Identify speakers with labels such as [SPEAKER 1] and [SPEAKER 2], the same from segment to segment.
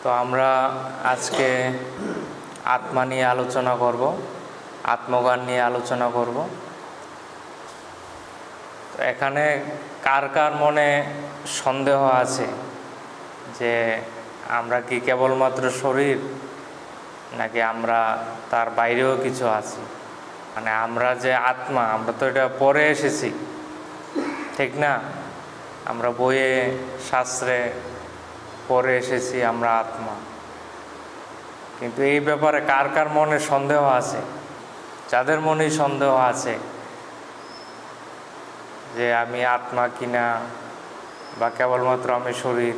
[SPEAKER 1] তো আমরা আজকে আত্মা নিয়ে আলোচনা করব, আত্মজ্ঞান নিয়ে আলোচনা করব। তো এখানে কার কার মনে সন্দেহ আছে যে আমরা কি কেবলমাত্র শরীর, নাকি আমরা তার বাইরেও কিছু আছি? মানে আমরা যে আত্মা, আমরা তো এটা পরে এসেছি, ঠিক না? আমরা বইয়ে শাস্ত্রে পরে এসেছি আমরা আত্মা, কিন্তু এই ব্যাপারে কার কার মনে সন্দেহ আছে? যাদের মনেই সন্দেহ আছে যে আমি আত্মা কিনা বা কেবলমাত্র আমি শরীর,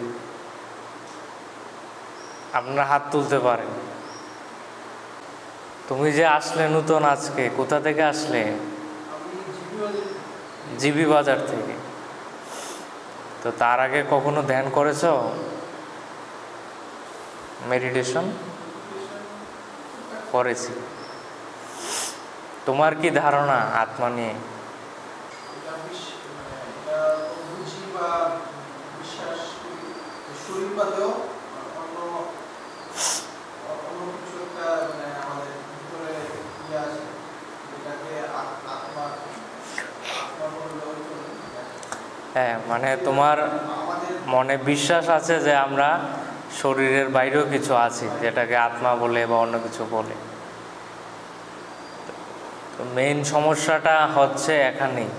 [SPEAKER 1] আপনারা হাত তুলতে পারেন। তুমি যে আসলে নতুন, আজকে কোথা থেকে আসলে? জিবি বাজার থেকে। তো তার আগে কখনো ধ্যান করেছো? মেডিটেশন করেছি। তোমার কি ধারণা আত্মা নিয়ে? হ্যাঁ, মানে তোমার মনে বিশ্বাস আছে যে আমরা শরীরের বাইরেও কিছু আছি, যেটাকে আত্মা বলে বা অন্য কিছু বলে। তো মেইন সমস্যাটা হচ্ছে এখানেই,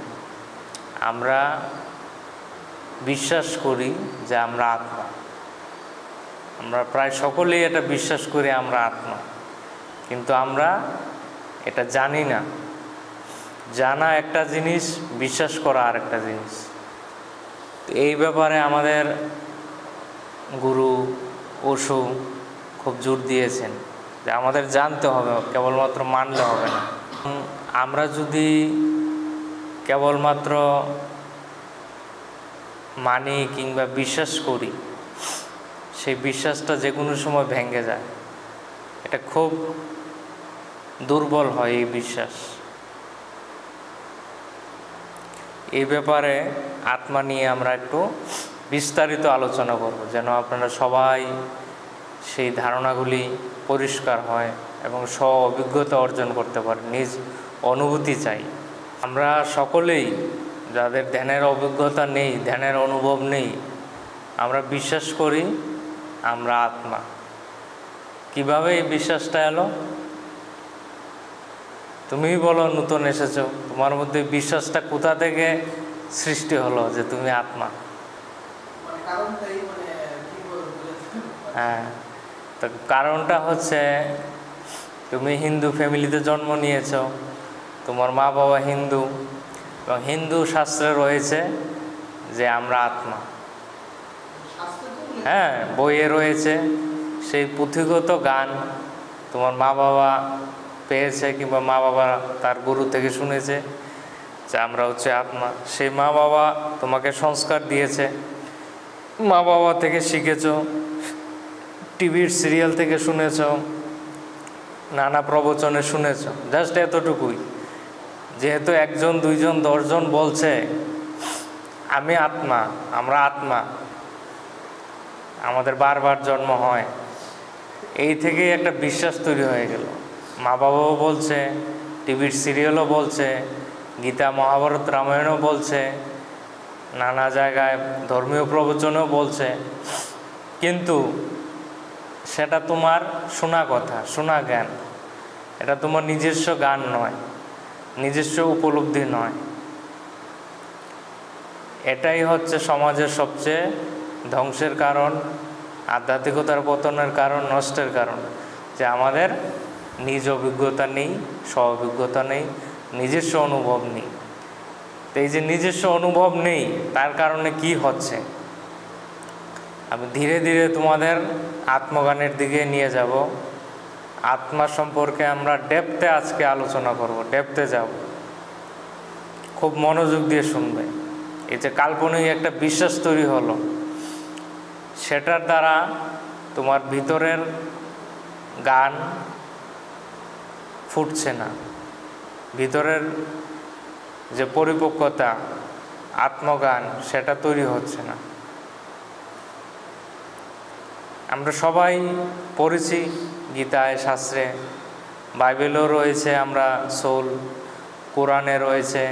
[SPEAKER 1] আমরা বিশ্বাস করি যে আমরা আত্মা। আমরা প্রায় সকলেই এটা বিশ্বাস করি আমরা আত্মা, কিন্তু আমরা এটা জানি না। জানা একটা জিনিস, বিশ্বাস করা আর একটা জিনিস। তো এই ব্যাপারে আমাদের গুরু ওশো খুব জোর দিয়েছেন যে আমাদের জানতে হবে, কেবলমাত্র মানলে হবে না। আমরা যদি কেবলমাত্র মানি কিংবা বিশ্বাস করি, সেই বিশ্বাসটা যে কোনো সময় ভেঙে যায়। এটা খুব দুর্বল হয় এই বিশ্বাস। এই ব্যাপারে আত্মা নিয়ে আমরা একটু বিস্তারিত আলোচনা করব, যেন আপনারা সবাই সেই ধারণাগুলি পরিষ্কার হয় এবং স্ব অভিজ্ঞতা অর্জন করতে পারে। নিজ অনুভূতি চাই। আমরা সকলেই যাদের ধ্যানের অভিজ্ঞতা নেই, ধ্যানের অনুভব নেই, আমরা বিশ্বাস করি আমরা আত্মা। কিভাবে এই বিশ্বাসটা এলো? তুমিই বলো, নতুন এসেছো, তোমার মধ্যে বিশ্বাসটা কোথা থেকে সৃষ্টি হলো যে তুমি আত্মা? হ্যাঁ, তো কারণটা হচ্ছে তুমি হিন্দু ফ্যামিলিতে জন্ম নিয়েছ, তোমার মা বাবা হিন্দু, এবং হিন্দু শাস্ত্রে রয়েছে যে আমরা আত্মা। হ্যাঁ, বইয়ে রয়েছে। সেই পুঁথিগত জ্ঞান তোমার মা বাবা পেয়েছে, কিংবা মা বাবা তার গুরু থেকে শুনেছে যে আমরা হচ্ছে আত্মা। সেই মা বাবা তোমাকে সংস্কার দিয়েছে, মা বাবা থেকে শিখেছ, টিভির সিরিয়াল থেকে শুনেছ, নানা প্রবচনে শুনেছ, জাস্ট এতটুকুই। যেহেতু একজন, দুইজন, 10 জন বলছে আমি আত্মা, আমরা আত্মা, আমাদের বারবার জন্ম হয়, এই থেকেই একটা বিশ্বাস তৈরি হয়ে গেল। মা বাবাও বলছে, টিভির সিরিয়ালও বলছে, গীতা মহাভারত রামায়ণও বলছে, নানা জায়গায় ধর্মীয় প্রবচনেও বলছে, কিন্তু সেটা তোমার শোনা কথা, শোনা জ্ঞান। এটা তোমার নিজস্ব জ্ঞান নয়, নিজস্ব উপলব্ধি নয়। এটাই হচ্ছে সমাজের সবচেয়ে ধ্বংসের কারণ, আধ্যাত্মিকতার পতনের কারণ, নষ্টের কারণ, যে আমাদের নিজ অভিজ্ঞতা নেই, স্ব অভিজ্ঞতা নেই, নিজস্ব অনুভব নেই। তো এই যে নিজস্ব অনুভব নেই, তার কারণে কি হচ্ছে আমি ধীরে ধীরে তোমাদের আত্মজ্ঞানের দিকে নিয়ে যাব। আত্মা সম্পর্কে আমরা ডেপথে আজকে আলোচনা করব, ডেপথে যাব। খুব মনোযোগ দিয়ে শুনবে। এই যে কাল্পনিক একটা বিশ্বাস তৈরি হলো, সেটার দ্বারা তোমার ভিতরের জ্ঞান ফুটছে না, ভিতরের যে পরিপক্কতা, আত্মজ্ঞান, সেটা তৈরি হচ্ছে না। আমরা সবাই পড়েছি গীতায়, শাস্ত্রে, বাইবেলও রয়েছে আমরা সোল, কোরআনে রয়েছে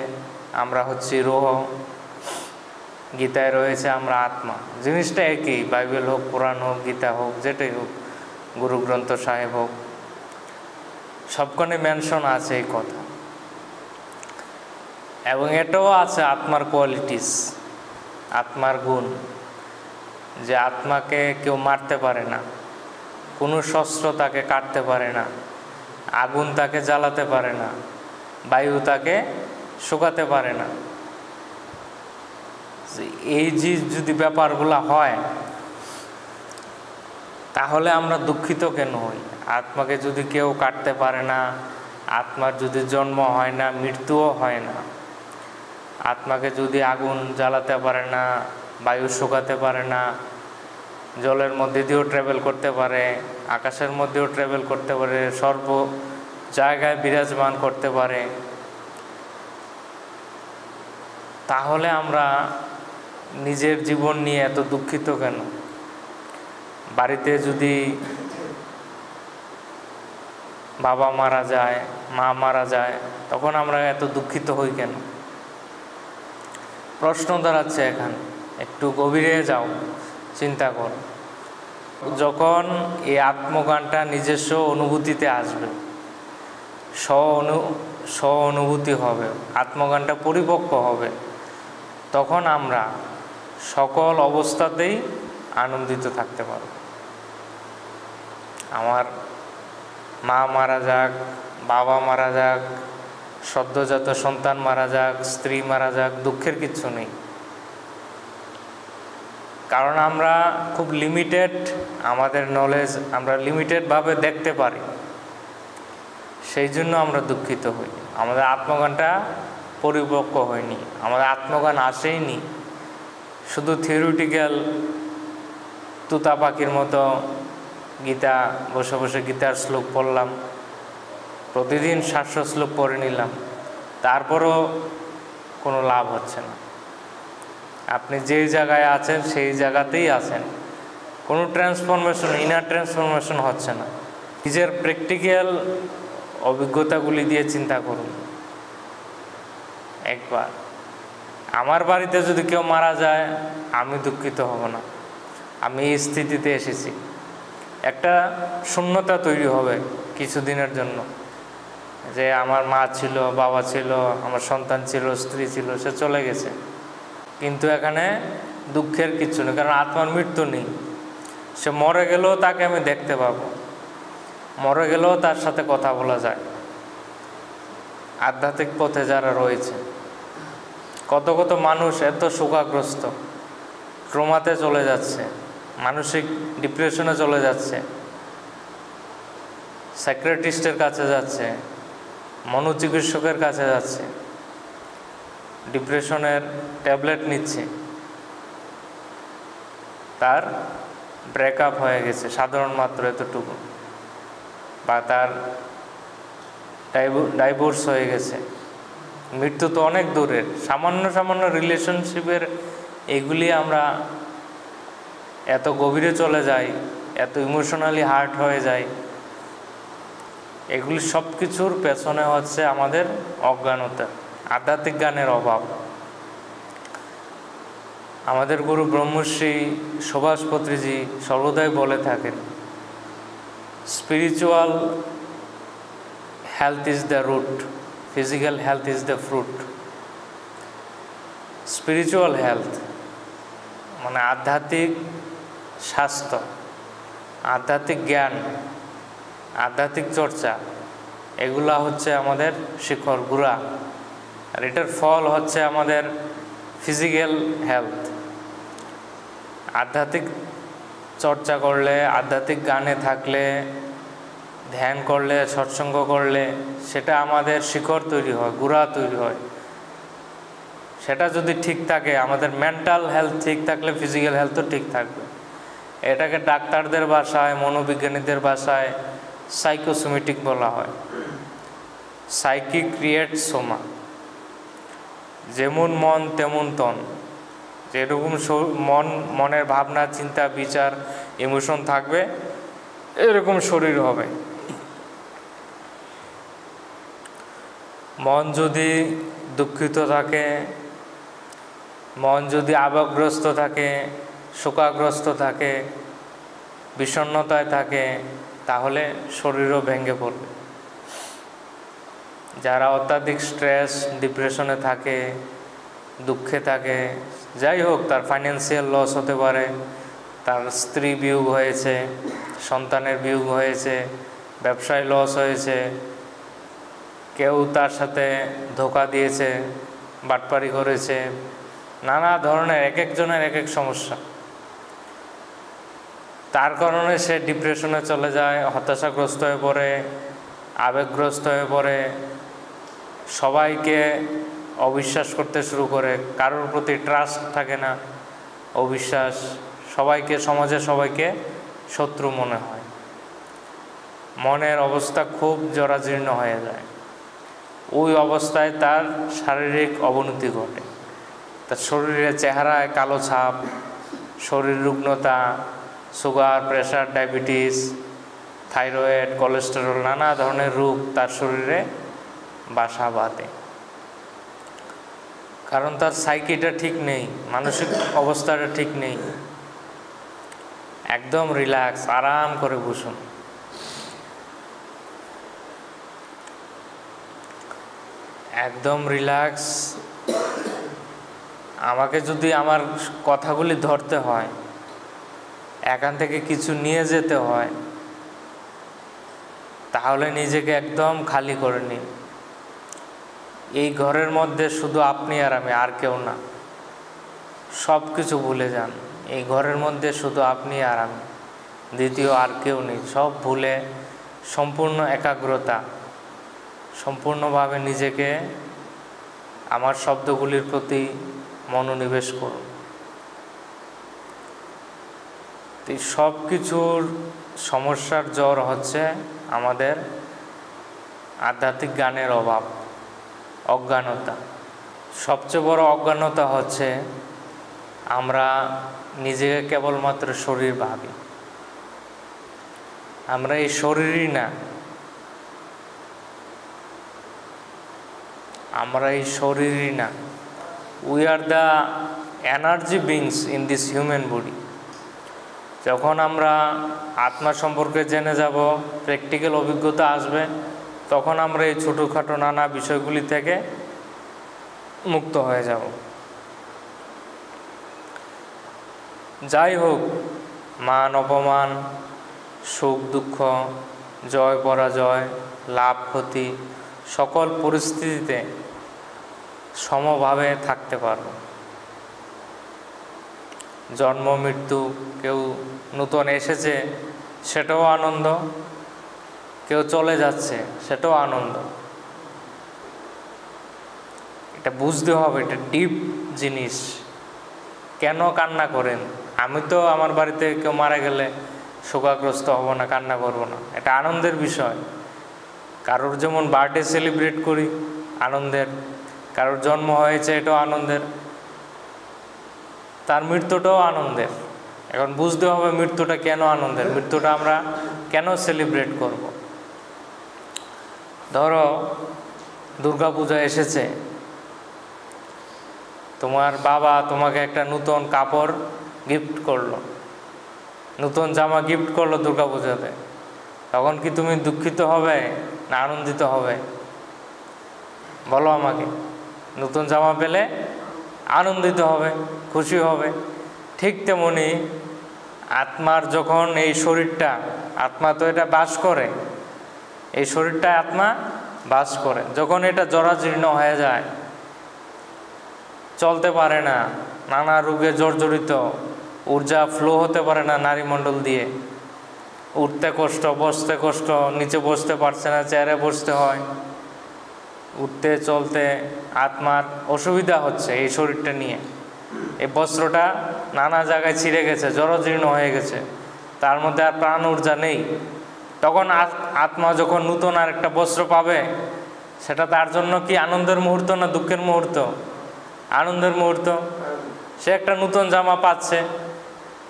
[SPEAKER 1] আমরা হচ্ছি রূহ, গীতায় রয়েছে আমরা আত্মা। জিনিসটা একই, বাইবেল হোক, কোরআন হোক, গীতা হোক, যেটাই হোক, গুরু গ্রন্থ সাহেব হোক, সবখানে মেনশন আছে এই কথা। এবং এটাও আছে আত্মার কোয়ালিটিস, আত্মার গুণ, যে আত্মাকে কেউ মারতে পারে না, কোনো শস্ত্র তাকে কাটতে পারে না, আগুন তাকে জ্বালাতে পারে না, বায়ু তাকে শুকাতে পারে না। এই যে যদি ব্যাপারগুলো হয়, তাহলে আমরা দুঃখিত কেন হই? আত্মাকে যদি কেউ কাটতে পারে না, আত্মার যদি জন্ম হয় না, মৃত্যুও হয় না, আত্মাকে যদি আগুন জ্বালাতে পারে না, বায়ু শুকাতে পারে না, জলের মধ্যে দিয়েও ট্রাভেল করতে পারে, আকাশের মধ্যেও ট্রাভেল করতে পারে, সর্ব জায়গায় বিরাজমান করতে পারে, তাহলে আমরা নিজের জীবন নিয়ে এত দুঃখিত কেন? বাড়িতে যদি বাবা মারা যায়, মা মারা যায়, তখন আমরা এত দুঃখিত হই কেন? প্রশ্ন দাঁড়াচ্ছে এখানে, একটু গভীরে যাও, চিন্তা কর। যখন এই আত্মজ্ঞানটা নিজস্ব অনুভূতিতে আসবে, স্ব অনুভূতি হবে, আত্মজ্ঞানটা পরিপক্ক হবে, তখন আমরা সকল অবস্থাতেই আনন্দিত থাকতে পারব। আমার মা মারা যাক, বাবা মারা যাক, সদ্যজাত সন্তান মারা যাক, স্ত্রী মারা যাক, দুঃখের কিচ্ছু নেই। কারণ আমরা খুব লিমিটেড, আমাদের নলেজ আমরা লিমিটেডভাবে দেখতে পারি, সেই জন্য আমরা দুঃখিত হই। আমাদের আত্মজ্ঞানটা পরিপক্ক হয়নি, আমাদের আত্মজ্ঞান আসেইনি। শুধু থিওরিটিক্যাল তুতা পাখির মতো গীতা বসে বসে গীতার শ্লোক পড়লাম, প্রতিদিন 700 শ্লোক পড়ে নিলাম, তারপরও কোনো লাভ হচ্ছে না। আপনি যেই জায়গায় আছেন সেই জায়গাতেই আছেন, কোনো ট্রান্সফরমেশন, ইনার ট্রান্সফরমেশন হচ্ছে না। নিজের প্র্যাকটিক্যাল অভিজ্ঞতাগুলি দিয়ে চিন্তা করুন একবার। আমার বাড়িতে যদি কেউ মারা যায়, আমি দুঃখিত হব না। আমি এই স্থিতিতে এসেছি, একটা শূন্যতা তৈরি হবে কিছুদিনের জন্য, যে আমার মা ছিল, বাবা ছিল, আমার সন্তান ছিল, স্ত্রী ছিল, সে চলে গেছে, কিন্তু এখানে দুঃখের কিচ্ছু নেই, কারণ আত্মার মৃত্যু নেই। সে মরে গেলেও তাকে আমি দেখতে পাবো, মরে গেলেও তার সাথে কথা বলা যায়। আধ্যাত্মিক পথে যারা রয়েছে, কত কত মানুষ এত শোকাগ্রস্ত, ট্রমাতে চলে যাচ্ছে, মানসিক ডিপ্রেশনে চলে যাচ্ছে, সাইকিয়াট্রিস্টের কাছে যাচ্ছে, মনোচিকিৎসকের কাছে যাচ্ছে, ডিপ্রেশনের ট্যাবলেট নিচ্ছে, তার ব্রেকআপ হয়ে গেছে সাধারণ মাত্র এতটুকু, বা তার ডাইভোর্স হয়ে গেছে। মৃত্যু তো অনেক দূরের, সামান্য সামান্য রিলেশনশিপের এগুলি আমরা এত গভীরে চলে যাই, এত ইমোশনালি হার্ট হয়ে যায়। এগুলি সব কিছুর পেছনে হচ্ছে আমাদের অজ্ঞানতা, আধ্যাত্মিক জ্ঞানের অভাব। আমাদের গুরু ব্রহ্মশ্রী সুভাষপত্রীজি সর্বদাই বলে থাকেন, spiritual health is the root, physical health is the fruit. Spiritual health মানে আধ্যাত্মিক স্বাস্থ্য, আধ্যাত্মিক জ্ঞান, আধ্যাত্মিক চর্চা, এগুলা হচ্ছে আমাদের শিখর গুড়া, আর এটার ফল হচ্ছে আমাদের ফিজিক্যাল হেলথ। আধ্যাত্মিক চর্চা করলে, আধ্যাত্মিক গানে থাকলে, ধ্যান করলে, সৎসঙ্গ করলে, সেটা আমাদের শিখর তৈরি হয়, গুড়া তৈরি হয়। সেটা যদি ঠিক থাকে, আমাদের মেন্টাল হেলথ ঠিক থাকলে ফিজিক্যাল হেলথও ঠিক থাকবে। এটাকে ডাক্তারদের ভাষায়, মনোবিজ্ঞানীদের ভাষায় সাইকোসোমেটিক বলা হয়। সাইকি ক্রিয়েট সোমা, যেমন মন তেমন তন। যেরকম মনের ভাবনা, চিন্তা, বিচার ইমোশন থাকবে, এরকম শরীর হবে। মন যদি দুঃখিত থাকে, মন যদি আবেগগ্রস্ত থাকে, শোকাগ্রস্ত থাকে, বিষণ্ণতায় থাকে, তাহলে শরীরও ভেঙে পড়বে। যারা অত্যাধিক স্ট্রেস, ডিপ্রেশনে থাকে, দুঃখে থাকে, যাই হোক, তার ফাইন্যান্সিয়াল লস হতে পারে, তার স্ত্রী বিয়োগ হয়েছে, সন্তানের বিয়োগ হয়েছে, ব্যবসায় লস হয়েছে, কেউ তার সাথে ধোঁকা দিয়েছে, বাটপারি করেছে, নানা ধরনের এক একজনের এক এক সমস্যা। তার কারণে সে ডিপ্রেশনে চলে যায়, হতাশাগ্রস্ত হয়ে পড়ে, আবেগগ্রস্ত হয়ে পড়ে, সবাইকে অবিশ্বাস করতে শুরু করে, কারোর প্রতি ট্রাস্ট থাকে না, অবিশ্বাস, সবাইকে, সমাজে সবাইকে শত্রু মনে হয়, মনের অবস্থা খুব জরাজীর্ণ হয়ে যায়। ওই অবস্থায় তার শারীরিক অবনতি ঘটে, তার শরীরের চেহারায় কালো ছাপ, শরীর রুগ্নতা, sugar, pressure, diabetes, thyroid, cholesterol, নানা ধরনের রোগ তার শরীরে বাসা বাঁধে। কারণ তার সাইকিটা ঠিক নেই, মানসিক অবস্থাটা ঠিক নেই। একদম রিল্যাক্স, আরাম করে বসুন। একদম রিল্যাক্স। আমাকে যদি আমার কথাগুলি ধরতে হয়, এখান থেকে কিছু নিয়ে যেতে হয়, তাহলে নিজেকে একদম খালি করে নিন। এই ঘরের মধ্যে শুধু আপনি আর আমি, আর কেউ না। সব কিছু ভুলে যান, এই ঘরের মধ্যে শুধু আপনি আর আমি, দ্বিতীয় আর কেউ নেই। সব ভুলে সম্পূর্ণ একাগ্রতা, সম্পূর্ণভাবে নিজেকে আমার শব্দগুলির প্রতি মনোনিবেশ করুন। এই সব কিছুর সমস্যার জড় হচ্ছে আমাদের আধ্যাত্মিক জ্ঞানের অভাব, অজ্ঞানতা। সবচেয়ে বড় অজ্ঞানতা হচ্ছে আমরা নিজেকে কেবলমাত্র শরীর ভাবি। আমরা এই শরীরই না, আমরা এই শরীরই না। We are the energy beings in this human body. যখন আমরা আত্মা সম্পর্কে জেনে যাব, প্র্যাকটিক্যাল অভিজ্ঞতা আসবে, তখন আমরা এই ছোটোখাটো নানা বিষয়গুলি থেকে মুক্ত হয়ে যাব। যাই হোক, মান অপমান, সুখ দুঃখ, জয় পরাজয়, লাভ ক্ষতি, সকল পরিস্থিতিতে সমভাবে থাকতে পারব। জন্ম মৃত্যু, কেউ নতুন এসেছে সেটাও আনন্দ, কেউ চলে যাচ্ছে সেটাও আনন্দ। এটা বুঝতে হবে, এটা ডিপ জিনিস। কেন কান্না করেন? আমি তো আমার বাড়িতে কেউ মারা গেলে শোকাগ্রস্ত হব না, কান্না করব না, এটা আনন্দের বিষয়। কারোর যেমন বার্থডে সেলিব্রেট করি, আনন্দের। কারোর জন্ম হয়েছে, এটাও আনন্দের। তার মৃত্যুটাও আনন্দের। এখন বুঝতে হবে মৃত্যুটা কেন আনন্দের, মৃত্যুটা আমরা কেন সেলিব্রেট করব। ধরো দুর্গাপূজা এসেছে, তোমার বাবা তোমাকে একটা নতুন কাপড় গিফট করলো, নতুন জামা গিফট করলো দুর্গাপূজাতে, তখন কি তুমি দুঃখিত হবে না আনন্দিত হবে? বলো আমাকে। নতুন জামা পেলে আনন্দিত হবে, খুশি হবে। ঠিক তেমনি আত্মার যখন এই শরীরটা, আত্মা তো এটা বাস করে, এই শরীরটা আত্মা বাস করে, যখন এটা জরাজীর্ণ হয়ে যায়, চলতে পারে না, নানা রোগে জর্জরিত, ঊর্জা ফ্লো হতে পারে না নারীমণ্ডল দিয়ে, উঠতে কষ্ট, বসতে কষ্ট, নিচে বসতে পারছে না, চেয়ারে বসতে হয়, উঠতে চলতে আত্মার অসুবিধা হচ্ছে এই শরীরটা নিয়ে। এই বস্ত্রটা নানা জায়গায় ছিঁড়ে গেছে, জরাজীর্ণ হয়ে গেছে, তার মধ্যে আর প্রাণ ঊর্জা নেই। তখন আত্মা যখন নতুন আর একটা বস্ত্র পাবে, সেটা তার জন্য কি আনন্দের মুহূর্ত না দুঃখের মুহূর্ত? আনন্দের মুহূর্ত। সে একটা নতুন জামা পাচ্ছে,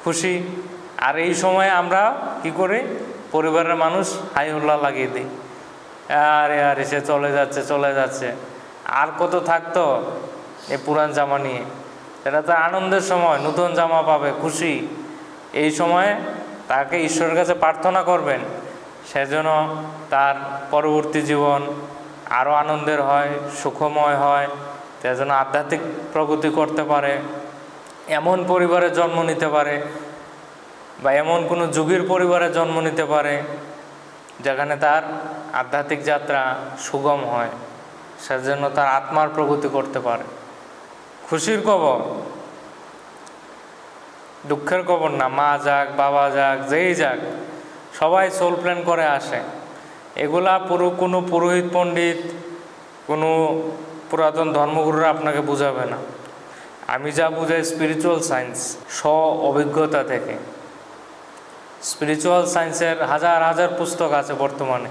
[SPEAKER 1] খুশি। আর এই সময় আমরা কি করি, পরিবারের মানুষ হাই হুল্লা লাগিয়ে দিই, আরে আরে সে চলে যাচ্ছে চলে যাচ্ছে, আর কত থাকতো এই পুরান জামা নিয়ে। এটা তো আনন্দের সময়, নতুন জামা পাবে, খুশি। এই সময় তাকে ঈশ্বরের কাছে প্রার্থনা করবেন সেজন্য তার পরবর্তী জীবন আরও আনন্দের হয়, সুখময় হয়, সেজন্য আধ্যাত্মিক প্রগতি করতে পারে, এমন পরিবারে জন্ম নিতে পারে বা এমন কোনো যুগের পরিবারে জন্ম নিতে পারে যেখানে তার আধ্যাত্মিক যাত্রা সুগম হয়, সেজন্য তার আত্মার প্রগতি করতে পারে। খুশির খবর, দুঃখের খবর না। মা যাক, বাবা যাক, যেই যাক, সবাই সোল প্ল্যান করে আসে। এগুলা কোনো পুরোহিত পণ্ডিত, কোনো পুরাতন ধর্মগুরুরা আপনাকে বুঝাবে না। আমি যা বুঝাই স্পিরিচুয়াল সায়েন্স, অভিজ্ঞতা থেকে। স্পিরিচুয়াল সায়েন্সের হাজার হাজার পুস্তক আছে বর্তমানে,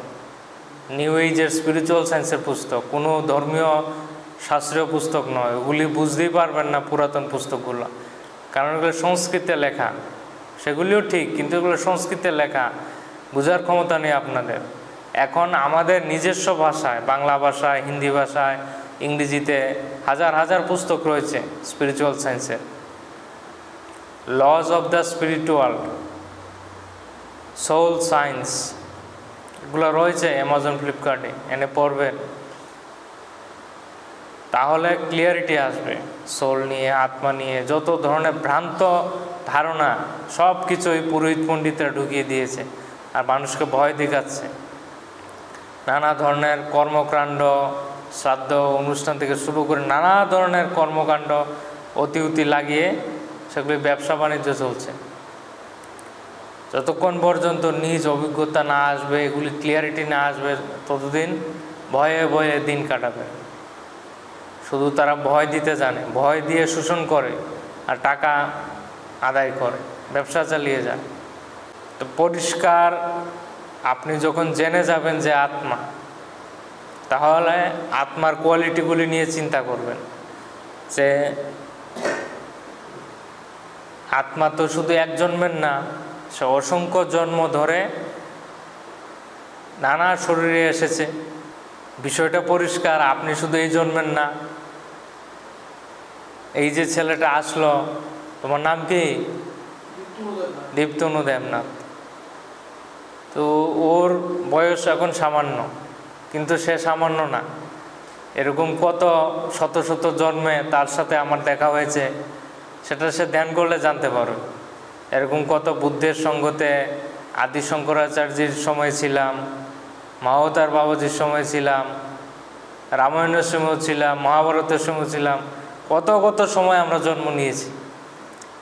[SPEAKER 1] নিউ এইজের স্পিরিচুয়াল সায়েন্সের পুস্তক, কোনো ধর্মীয় শাস্ত্রীয় পুস্তক নয়। ওগুলি বুঝতেই পারবেন না পুরাতন পুস্তকগুলো, কারণ এগুলো সংস্কৃতে লেখা। সেগুলিও ঠিক, কিন্তু এগুলো সংস্কৃতে লেখা, বোঝার ক্ষমতা নেই আপনাদের। এখন আমাদের নিজস্ব ভাষায়, বাংলা ভাষায়, হিন্দি ভাষায়, ইংরেজিতে হাজার হাজার পুস্তক রয়েছে স্পিরিচুয়াল সায়েন্সের। Laws of the spiritual, soul science, এগুলো রয়েছে অ্যামাজন, ফ্লিপকার্টে, এনে পড়বেন, তাহলে ক্লিয়ারিটি আসবে। সোল নিয়ে, আত্মা নিয়ে যত ধরনের ভ্রান্ত ধারণা সব কিছুই পুরোহিত পণ্ডিতরা ঢুকিয়ে দিয়েছে আর মানুষকে ভয় দেখাচ্ছে। নানা ধরনের কর্মকাণ্ড, শ্রাদ্ধ অনুষ্ঠান থেকে শুরু করে নানা ধরনের কর্মকাণ্ড অতি লাগিয়ে সেগুলি ব্যবসা বাণিজ্য চলছে। যতক্ষণ পর্যন্ত নিজ অভিজ্ঞতা না আসবে, এগুলি ক্লিয়ারিটি না আসবে, ততদিন ভয়ে ভয়ে দিন কাটাবে। শুধু তারা ভয় দিতে জানে, ভয় দিয়ে শোষণ করে আর টাকা আদায় করে, ব্যবসা চালিয়ে যায়। তো পরিষ্কার আপনি যখন জেনে যাবেন যে আত্মা, তাহলে আত্মার কোয়ালিটিগুলি নিয়ে চিন্তা করবেন যে আত্মা তো শুধু এক জন্মের না, সে অসংখ্য জন্ম ধরে নানা শরীরে এসেছে। বিষয়টা পরিষ্কার, আপনি শুধু এই জন্মের না। এই যে ছেলেটা আসলো, তোমার নাম কি? দীপ্তনু দেবনাথ। তো ওর বয়স এখন সামান্য, কিন্তু সে সামান্য না। এরকম কত শত শত জন্মে তার সাথে আমার দেখা হয়েছে, সেটা সে ধ্যান করলে জানতে পারবে। এরকম কত বুদ্ধের সঙ্গতে আদি শঙ্করাচার্যের সময় ছিলাম, মাহতার বাবাজির সময় ছিলাম, রামায়ণের সময় ছিলাম, মহাভারতের সময় ছিলাম, কত কত সময় আমরা জন্ম নিয়েছি।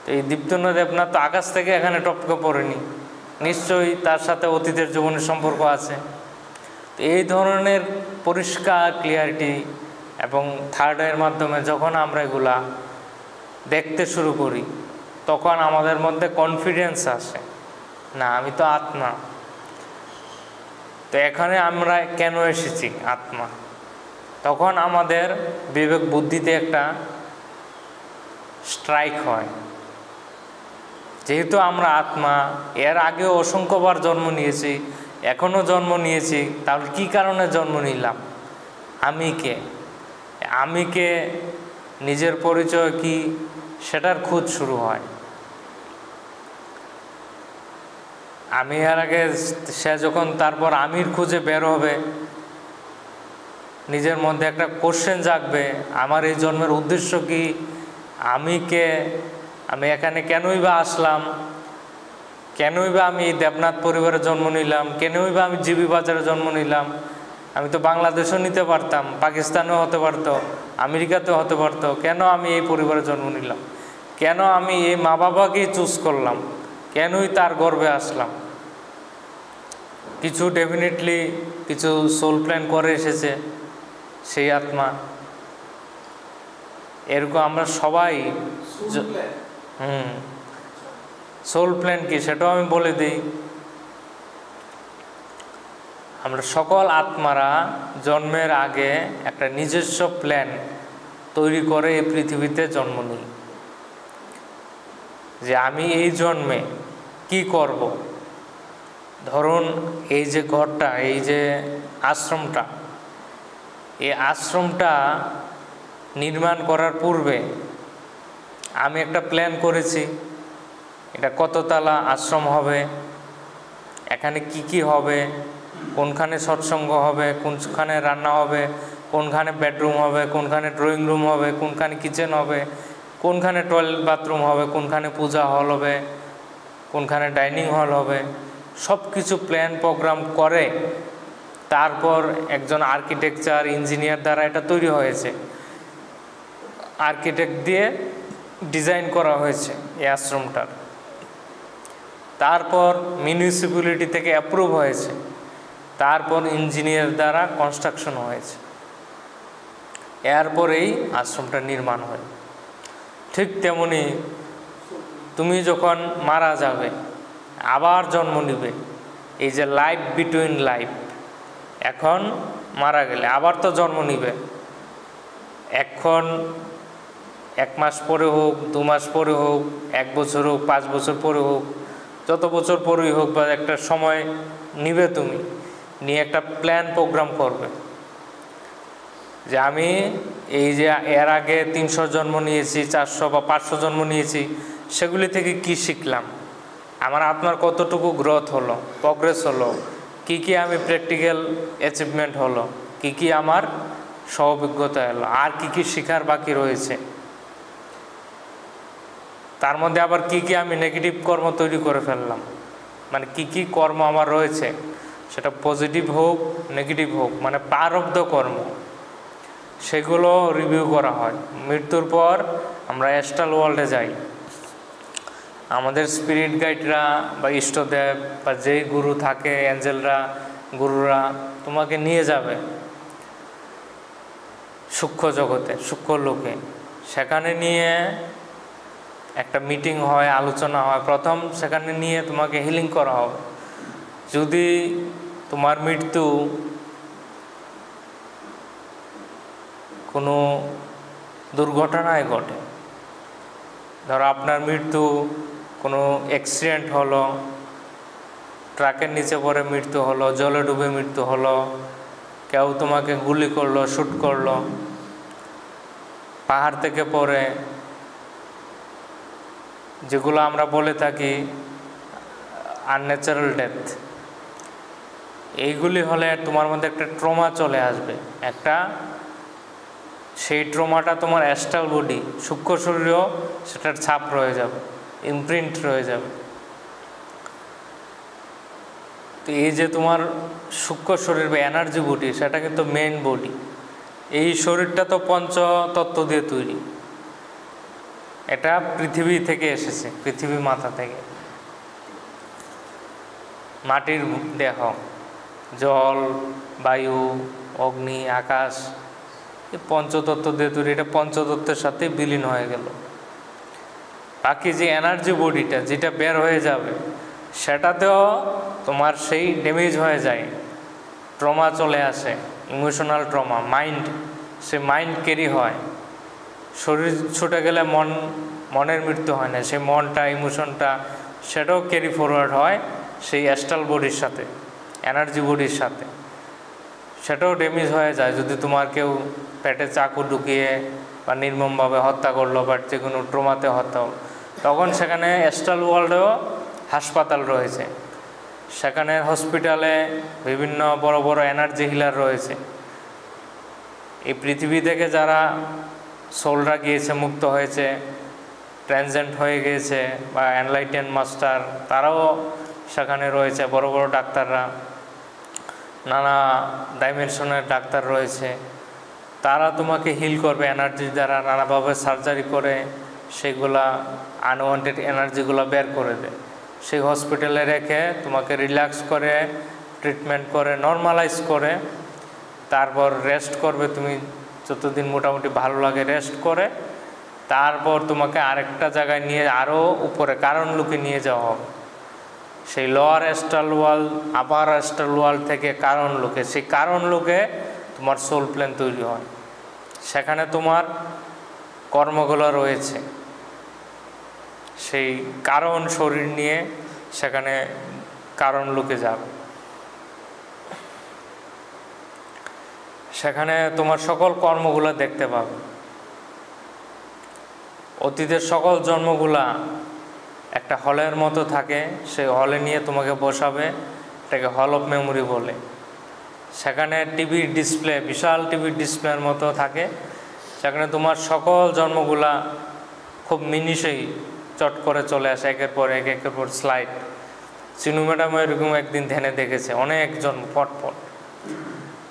[SPEAKER 1] তো এই দীপ্তনু দেবনাথ তো আকাশ থেকে এখানে টপকে পড়েনি, নিশ্চয়ই তার সাথে অতীতের জীবনের সম্পর্ক আছে। তো এই ধরনের পরিষ্কার ক্লিয়ারিটি এবং থার্ড আইয়ের মাধ্যমে যখন আমরা এগুলা দেখতে শুরু করি, তখন আমাদের মধ্যে কনফিডেন্স আসে, না আমি তো আত্মা। তো এখানে আমরা কেন এসেছি, আত্মা, তখন আমাদের বিবেক বুদ্ধিতে একটা স্ট্রাইক হয়। যেহেতু আমরা আত্মা, এর আগেও অসংখ্যবার জন্ম নিয়েছি, এখনও জন্ম নিয়েছি, তাহলে কী কারণে জন্ম নিলাম? আমিকে নিজের পরিচয় কি, সেটার খোঁজ শুরু হয়। আমি এর আগে সে যখন তারপর আমির খুঁজে বের হবে, নিজের মধ্যে একটা কোশ্চেন জাগবে, আমার এই জন্মের উদ্দেশ্য কি, আমি এখানে কেনই বা আসলাম, কেনই বা আমি এই দেবনাথ পরিবারে জন্ম নিলাম, কেনই বা আমি জিবি বাজারে জন্ম নিলাম। আমি তো বাংলাদেশও নিতে পারতাম, পাকিস্তানেও হতে পারতো, আমেরিকাতেও হতে পারতো। কেন আমি এই পরিবারে জন্ম নিলাম? কেন আমি এই মা বাবাকেই চুজ করলাম? কেনই তার গর্ভে আসলাম? কিছু ডেফিনেটলি কিছু সোল প্ল্যান করে এসেছে সেই আত্মা। এরকম আমরা সবাই সোল প্ল্যান কি সেটাও আমি বলে দিই। আমরা সকল আত্মারা জন্মের আগে একটা নিজস্ব প্ল্যান তৈরি করে এই পৃথিবীতে জন্ম নিই, যে আমি এই জন্মে কি করব। ধরুন এই যে ঘরটা, এই যে আশ্রমটা, এই আশ্রমটা নির্মাণ করার পূর্বে আমি একটা প্ল্যান করেছি, এটা কততলা আশ্রম হবে, এখানে কি কি হবে, কোনখানে সৎসঙ্গ হবে, কোনখানে রান্না হবে, কোনখানে বেডরুম হবে, কোনখানে ড্রয়িং রুম হবে, কোনখানে কিচেন হবে, কোনখানে টয়লেট বাথরুম হবে, কোনখানে পূজা হল হবে, কোনখানে ডাইনিং হল হবে, সব কিছু প্ল্যান প্রোগ্রাম করে তারপর একজন আর্কিটেকচার ইঞ্জিনিয়ার দ্বারা এটা তৈরি হয়েছে, আর্কিটেক্ট দিয়ে ডিজাইন করা হয়েছে এই আশ্রমটার। তারপর মিউনিসিপ্যালিটি থেকে অ্যাপ্রুভ হয়েছে, তারপর ইঞ্জিনিয়ার দ্বারা কনস্ট্রাকশন হয়েছে, এরপরেই আশ্রমটা নির্মাণ হয়। ঠিক তেমনি তুমি যখন মারা যাবে, আবার জন্ম নিবে, এই যে লাইফ বিটুইন লাইফ, এখন মারা গেলে আবার তো জন্ম নিবে, এখন 1 মাস পরে হোক, 2 মাস পরে হোক, 1 বছর হোক, 5 বছর পরে হোক, যত বছর পরেই হোক, বা একটা সময় নিবে, তুমি নিয়ে একটা প্ল্যান প্রোগ্রাম করবে যে আমি এই যে এর আগে 300 জন্ম নিয়েছি, 400 বা 500 জন্ম নিয়েছি, সেগুলি থেকে কি শিখলাম, আমার আত্মার কতটুকু গ্রোথ হলো, প্রগ্রেস হলো, কি কি আমি প্র্যাকটিক্যাল অ্যাচিভমেন্ট হলো, কি কি আমার স্ব-অভিজ্ঞতা এলো, আর কি কি শেখার বাকি রয়েছে, তার মধ্যে আবার কি কি আমি নেগেটিভ কর্ম তৈরি করে ফেললাম, মানে কি কি কর্ম আমার রয়েছে, সেটা পজিটিভ হোক নেগেটিভ হোক, মানে প্রারব্ধ কর্ম, সেগুলো রিভিউ করা হয়। মৃত্যুর পর আমরা অ্যাস্ট্রাল ওয়ার্ল্ডে যাই, আমাদের স্পিরিট গাইডরা বা ইষ্টদেব বা যেই গুরু থাকে, অ্যাঞ্জেলরা, গুরুরা তোমাকে নিয়ে যাবে সূক্ষ্ম জগতে, সূক্ষ্ম লোকে, সেখানে নিয়ে একটা মিটিং হয়, আলোচনা হয়, প্রথম সেখানে নিয়ে তোমাকে হিলিং করা হবে। যদি তোমার মৃত্যু কোনো দুর্ঘটনায় ঘটে, ধরো আপনার মৃত্যু কোনো অ্যাক্সিডেন্ট হলো, ট্রাকের নিচে পড়ে মৃত্যু হলো, জলে ডুবে মৃত্যু হলো, কেউ তোমাকে গুলি করলো, শ্যুট করলো, পাহাড় থেকে পড়ে, যেগুলো আমরা বলে থাকি আনন্যাচারাল ডেথ, এইগুলি হলে তোমার মধ্যে একটা ট্রমা চলে আসবে, একটা সেই ট্রমাটা তোমার অ্যাস্ট্রাল বডি, সূক্ষ্ম শরীরেও সেটার ছাপ রয়ে যাবে, ইমপ্রিন্ট রয়ে যাবে। তো এই যে তোমার সূক্ষ্ম শরীর বা এনার্জি বডি, সেটা কিন্তু মেন বডি। এই শরীরটা তো পঞ্চতত্ত্ব দিয়ে তৈরি, এটা পৃথিবী থেকে এসেছে, পৃথিবী মাথা থেকে, মাটির দেহ, জল, বায়ু, অগ্নি, আকাশ, এই পঞ্চতত্ত্ব দিয়ে তৈরি, এটা পঞ্চতত্ত্বের সাথে বিলীন হয়ে গেল। বাকি যে এনার্জি বডিটা যেটা বের হয়ে যাবে, সেটাতেও তোমার সেই ড্যামেজ হয়ে যায়, ট্রমা চলে আসে, ইমোশনাল ট্রমা, মাইন্ড, সে মাইন্ড ক্যারি হয়। শরীর ছুটে গেলে মনের মৃত্যু হয় না, সেই মনটা, ইমোশনটা, সেটাও ক্যারি ফরওয়ার্ড হয় সেই অ্যাস্ট্রাল বডির সাথে, এনার্জি বডির সাথে, সেটাও ড্যামেজ হয়ে যায়। যদি তোমার কেউ পেটে চাকু ঢুকিয়ে বা নির্মমভাবে হত্যা করলো, বা যে কোনো ট্রমাতে হত্যা হলো, তখন সেখানে অ্যাস্ট্রাল ওয়ার্ল্ডেও হাসপাতাল রয়েছে, সেখানে হসপিটালে বিভিন্ন বড় বড় এনার্জি হিলার রয়েছে। এই পৃথিবী থেকে যারা সোলরা গিয়েছে, মুক্ত হয়েছে, ট্রানজেন্ট হয়ে গিয়েছে, বা এনলাইটেন মাস্টার, তারাও সেখানে রয়েছে, বড় বড় ডাক্তাররা, নানা ডাইমেনশনের ডাক্তার রয়েছে, তারা তোমাকে হিল করবে এনার্জি দ্বারা, নানাভাবে সার্জারি করে সেগুলা আনওয়ান্টেড এনার্জিগুলো বের করে দেয়। সেই হসপিটালে রেখে তোমাকে রিল্যাক্স করে, ট্রিটমেন্ট করে, নর্মালাইজ করে, তারপর রেস্ট করবে তুমি, যতদিন মোটামুটি ভালো লাগে রেস্ট করে, তারপর তোমাকে আরেকটা জায়গায় নিয়ে, আরও উপরে কারণ লোকে নিয়ে যাওয়া হবে। সেই লোয়ার অ্যাস্ট্রাল ওয়ার্ল্ড, আপার অ্যাস্ট্রাল ওয়ার্ল্ড থেকে কারণ লোকে, সেই কারণ লোকে তোমার সোল প্ল্যান তৈরি হয়, সেখানে তোমার কর্মগুলো রয়েছে। সেই কারণ শরীর নিয়ে সেখানে কারণ লুকে যাবে। সেখানে তোমার সকল কর্মগুলো দেখতে পাবে। অতীতের সকল জন্মগুলা একটা হলের মতো থাকে, সেই হলে নিয়ে তোমাকে বসাবে, এটাকে হল অফ মেমোরি বলে। সেখানে টিভির ডিসপ্লে, বিশাল টিভির ডিসপ্লের মতো থাকে, সেখানে তোমার সকল জন্মগুলা খুব মিনিটেই চট করে চলে আসে, একের পর একের পর স্লাইড। চিনু ম্যাডাম এরকম একদিন ধ্যানে দেখেছে অনেক জন্ম পটপট,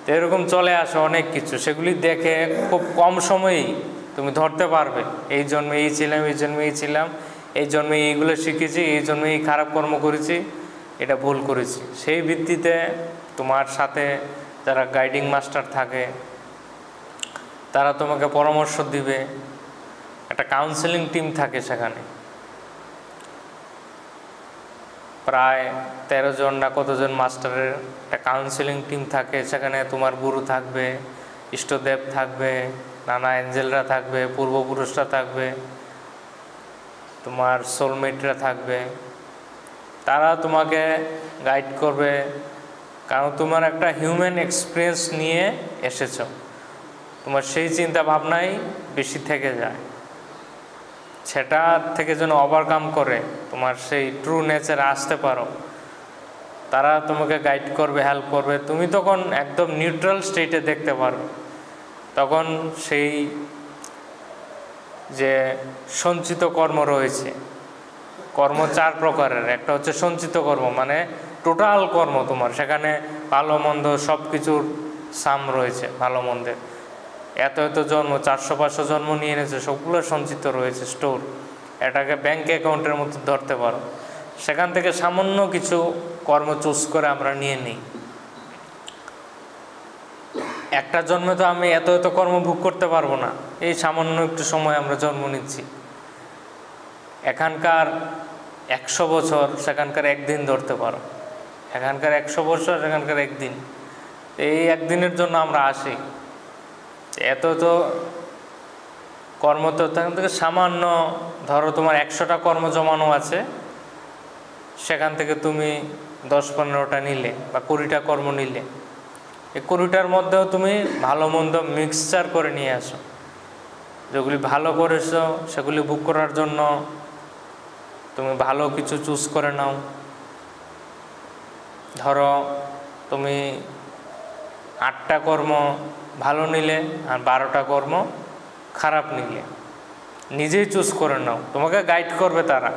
[SPEAKER 1] তো এরকম চলে আসে অনেক কিছু। সেগুলি দেখে খুব কম সময়েই তুমি ধরতে পারবে, এই জন্মে এই ছিলাম, এই জন্মে এই ছিলাম, এই জন্মে এইগুলো শিখেছি, এই জন্মে এই খারাপ কর্ম করেছি, এটা ভুল করেছি। সেই ভিত্তিতে তোমার সাথে যারা গাইডিং মাস্টার থাকে তারা তোমাকে পরামর্শ দিবে। একটা কাউন্সেলিং টিম থাকে সেখানে, প্রায় 13 জন না কতজন মাস্টারের একটা কাউন্সেলিং টিম থাকে। সেখানে তোমার গুরু থাকবে, ইষ্টদেব থাকবে, নানা অ্যাঞ্জেলরা থাকবে, পূর্বপুরুষরা থাকবে, তোমার সোলমেটরা থাকবে। তারা তোমাকে গাইড করবে, কারণ তোমার একটা হিউম্যান এক্সপিরিয়েন্স নিয়ে এসেছ, তোমার সেই চিন্তা ভাবনাই বেশি থেকে যায়। সেটা থেকে যেন ওভারকাম করে তোমার সেই ট্রু নেচারে আসতে পারো, তারা তোমাকে গাইড করবে, হেল্প করবে। তুমি তখন একদম নিউট্রাল স্টেটে দেখতে পারবে। তখন সেই যে সঞ্চিত কর্ম রয়েছে, কর্ম 4 প্রকারের। একটা হচ্ছে সঞ্চিত কর্ম, মানে টোটাল কর্ম তোমার, সেখানে ভালো মন্দ সব কিছুর সাম রয়েছে, ভালো মন্দের এত এত জন্ম, 400-500 জন্ম নিয়ে এনেছে, সবগুলো সঞ্চিত রয়েছে, স্টোর। এটাকে ব্যাঙ্ক অ্যাকাউন্টের মতো ধরতে পারো। সেখান থেকে সামান্য কিছু কর্ম চুজ করে আমরা নিয়ে নিই। একটা জন্মে তো আমি এত এত কর্ম ভোগ করতে পারবো না, এই সামান্য একটু সময় আমরা জন্ম নিচ্ছি। এখানকার 100 বছর, সেখানকার একদিন ধরতে পারো। এখানকার 100 বছর, সেখানকার একদিন। এই একদিনের জন্য আমরা আসি। এত তো কর্ম, তো সেখান থেকে সামান্য ধরো তোমার 100টা কর্ম জমানো আছে, সেখান থেকে তুমি 10-15টা নিলে বা 20টা কর্ম নিলে, এই 20টার মধ্যেও তুমি ভালো মন্দ মিক্সচার করে নিয়ে আসো। যেগুলি ভালো করেছো সেগুলি বুক করার জন্য তুমি ভালো কিছু চুজ করে নাও। ধরো তুমি 8টা কর্ম ভালো নিলে আর 12টা কর্ম খারাপ নিলে, নিজেই চুজ করে নাও, তোমাকে গাইড করবে তারা।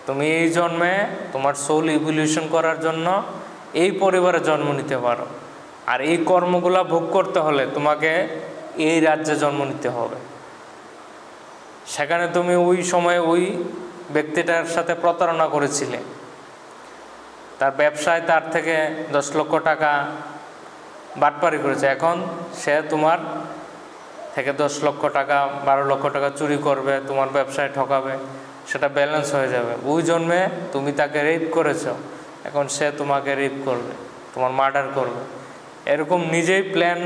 [SPEAKER 1] তুমি এই জন্মে তোমার সোল ইভলিউশন করার জন্য এই পরিবারে জন্ম নিতে পারো, আর এই কর্মগুলা ভোগ করতে হলে তোমাকে এই রাজ্যে জন্ম নিতে হবে। সেখানে তুমি ওই সময়ে ওই ব্যক্তিটার সাথে প্রতারণা করেছিলে, তার ব্যবসায় তার থেকে 10 লক্ষ টাকা বাটপারি করেছে, এখন সে তোমার থেকে 10 লক্ষ টাকা 12 লক্ষ টাকা চুরি করবে, তোমার ব্যবসায় ঠকাবে, সেটা ব্যালেন্স হয়ে যাবে। ওই জন্মে তুমি তাকে রেপ করেছো, এখন সে তোমাকে রেপ করবে, তোমার মার্ডার করবে। এরকম নিজেই প্ল্যান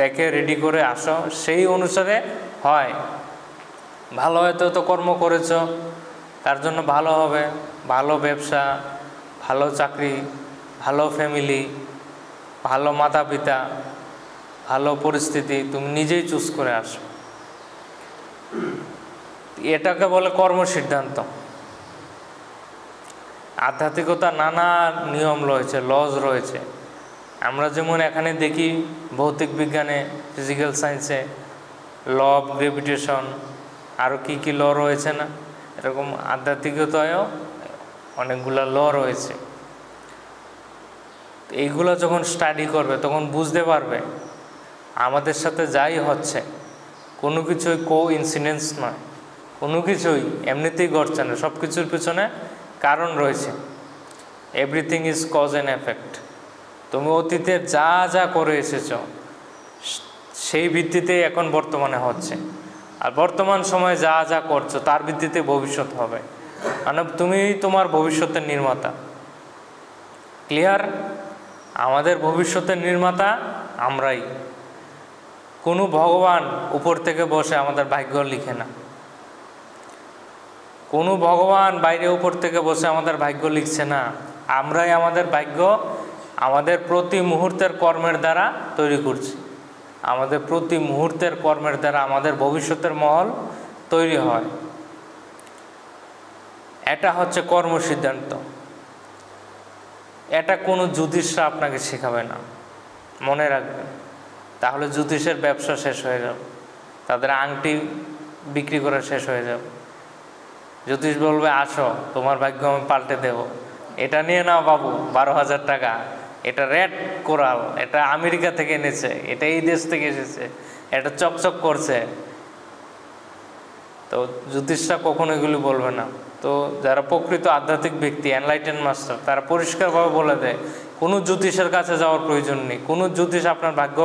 [SPEAKER 1] দেখে রেডি করে আসো, সেই অনুসারে হয়। ভালো হয়তো তো কর্ম করেছো, তার জন্য ভালো হবে, ভালো ব্যবসা, ভালো চাকরি, ভালো ফ্যামিলি, ভালো মাতা পিতা, ভালো পরিস্থিতি তুমি নিজেই চুজ করে আসো। এটাকে বলে কর্ম সিদ্ধান্ত। আধ্যাত্মিকতা নানা নিয়ম রয়েছে, লজ রয়েছে। আমরা যেমন এখানে দেখি ভৌতিক বিজ্ঞানে, ফিজিক্যাল সায়েন্সে ল অফ গ্র্যাভিটেশন, আরও কী কী ল রয়েছে না, এরকম আধ্যাত্মিকতায়ও অনেকগুলো ল রয়েছে। এইগুলো যখন স্টাডি করবে তখন বুঝতে পারবে আমাদের সাথে যাই হচ্ছে কোনো কিছুই কোইন্সিডেন্স নয়, কোনো কিছুই এমনিতেই ঘটছে না, সব কিছুর পিছনে কারণ রয়েছে। Everything is cause and effect. তুমি অতীতে যা যা করে এসেছো সেই ভিত্তিতেই এখন বর্তমানে হচ্ছে, আর বর্তমান সময়ে যা যা করছো তার ভিত্তিতে ভবিষ্যৎ হবে। মানে তুমি তোমার ভবিষ্যতের নির্মাতা। ক্লিয়ার? আমাদের ভবিষ্যতের নির্মাতা আমরাই। কোনো ভগবান উপর থেকে বসে আমাদের ভাগ্য লিখে না, কোনো ভগবান বাইরে উপর থেকে বসে আমাদের ভাগ্য লিখছে না, আমরাই আমাদের ভাগ্য আমাদের প্রতি মুহূর্তের কর্মের দ্বারা তৈরি করছি। আমাদের প্রতি মুহূর্তের কর্মের দ্বারা আমাদের ভবিষ্যতের মহল তৈরি হয়। এটা হচ্ছে কর্মসিদ্ধান্ত। এটা কোনো জ্যোতিষরা আপনাকে শেখাবে না, মনে রাখবেন। তাহলে জ্যোতিষের ব্যবসা শেষ হয়ে যাবে, তাদের আংটি বিক্রি করা শেষ হয়ে যাবে। জ্যোতিষ বলবে আসো তোমার ভাগ্য আমি পাল্টে দেব, এটা নিয়ে নাও বাবু 12,000 টাকা, এটা রেড কোরাল, এটা আমেরিকা থেকে এনেছে, এটা এই দেশ থেকে এসেছে, এটা চকচক করছে। তো জ্যোতিষরা কখনো এগুলি বলবে না। তো যারা প্রকৃত আধ্যাত্মিক ব্যক্তি, এনলাইটেন মাস্টার, তারা পরিষ্কারভাবে বলে দেয় কোনো জ্যোতিষের কাছে যাওয়ার প্রয়োজন নেই। কোনো জ্যোতিষ আপনার ভাগ্য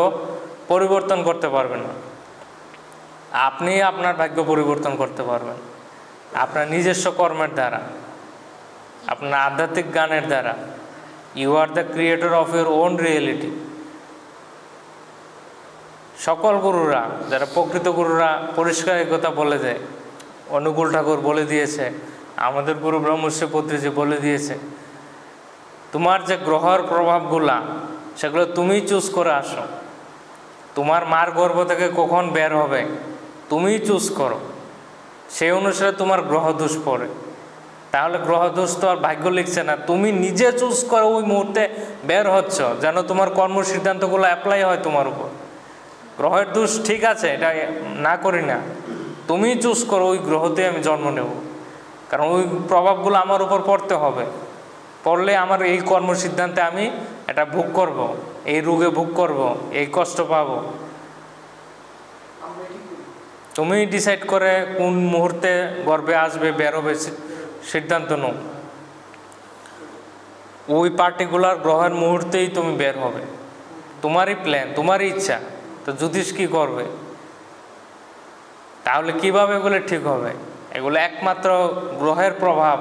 [SPEAKER 1] পরিবর্তন করতে পারবে না। আপনি আপনার ভাগ্য পরিবর্তন করতে পারবেন আপনার নিজস্ব কর্মের দ্বারা, আপনার আধ্যাত্মিক জ্ঞানের দ্বারা। You are the creator of your own reality. সকল গুরুরা, যারা প্রকৃত গুরুরা পরিষ্কার এই কথা বলে দেয়। অনুকূল ঠাকুর বলে দিয়েছে, আমাদের গুরু ব্রহ্মশ্রী পত্রীজি বলে দিয়েছে, তোমার যে গ্রহের প্রভাবগুলা সেগুলো তুমি চুজ করে আসো। তোমার মার গর্ভ থেকে কখন বের হবে তুমি চুজ করো, সেই অনুসারে তোমার গ্রহ দোষ পড়ে। তাহলে গ্রহ দোষ তো আর ভাগ্য লিখছে না, তুমি নিজে চুজ করো ওই মুহূর্তে বের হচ্ছ, যেন তোমার কর্ম সিদ্ধান্তগুলো অ্যাপ্লাই হয় তোমার উপর। গ্রহের দোষ ঠিক আছে, এটা না করি না, তুমি চুজ করো ওই গ্রহতে আমি জন্ম নেব, কারণ ওই প্রভাবগুলো আমার উপর পড়তে হবে। পড়লে আমার এই কর্ম সিদ্ধান্তে আমি এটা ভোগ করব, এই রোগে ভোগ করব, এই কষ্ট পাবো। তুমি ডিসাইড করে কোন মুহূর্তে গর্ভে আসবে, বেরোবে, সিদ্ধান্ত নাও। ওই পার্টিকুলার গ্রহের মুহূর্তেই তুমি বের হবে, তোমারই প্ল্যান, তোমারই ইচ্ছা। তো জ্যোতিষ কী করবে? তাহলে কিভাবে এগুলো ঠিক হবে? এগুলো একমাত্র গ্রহের প্রভাব,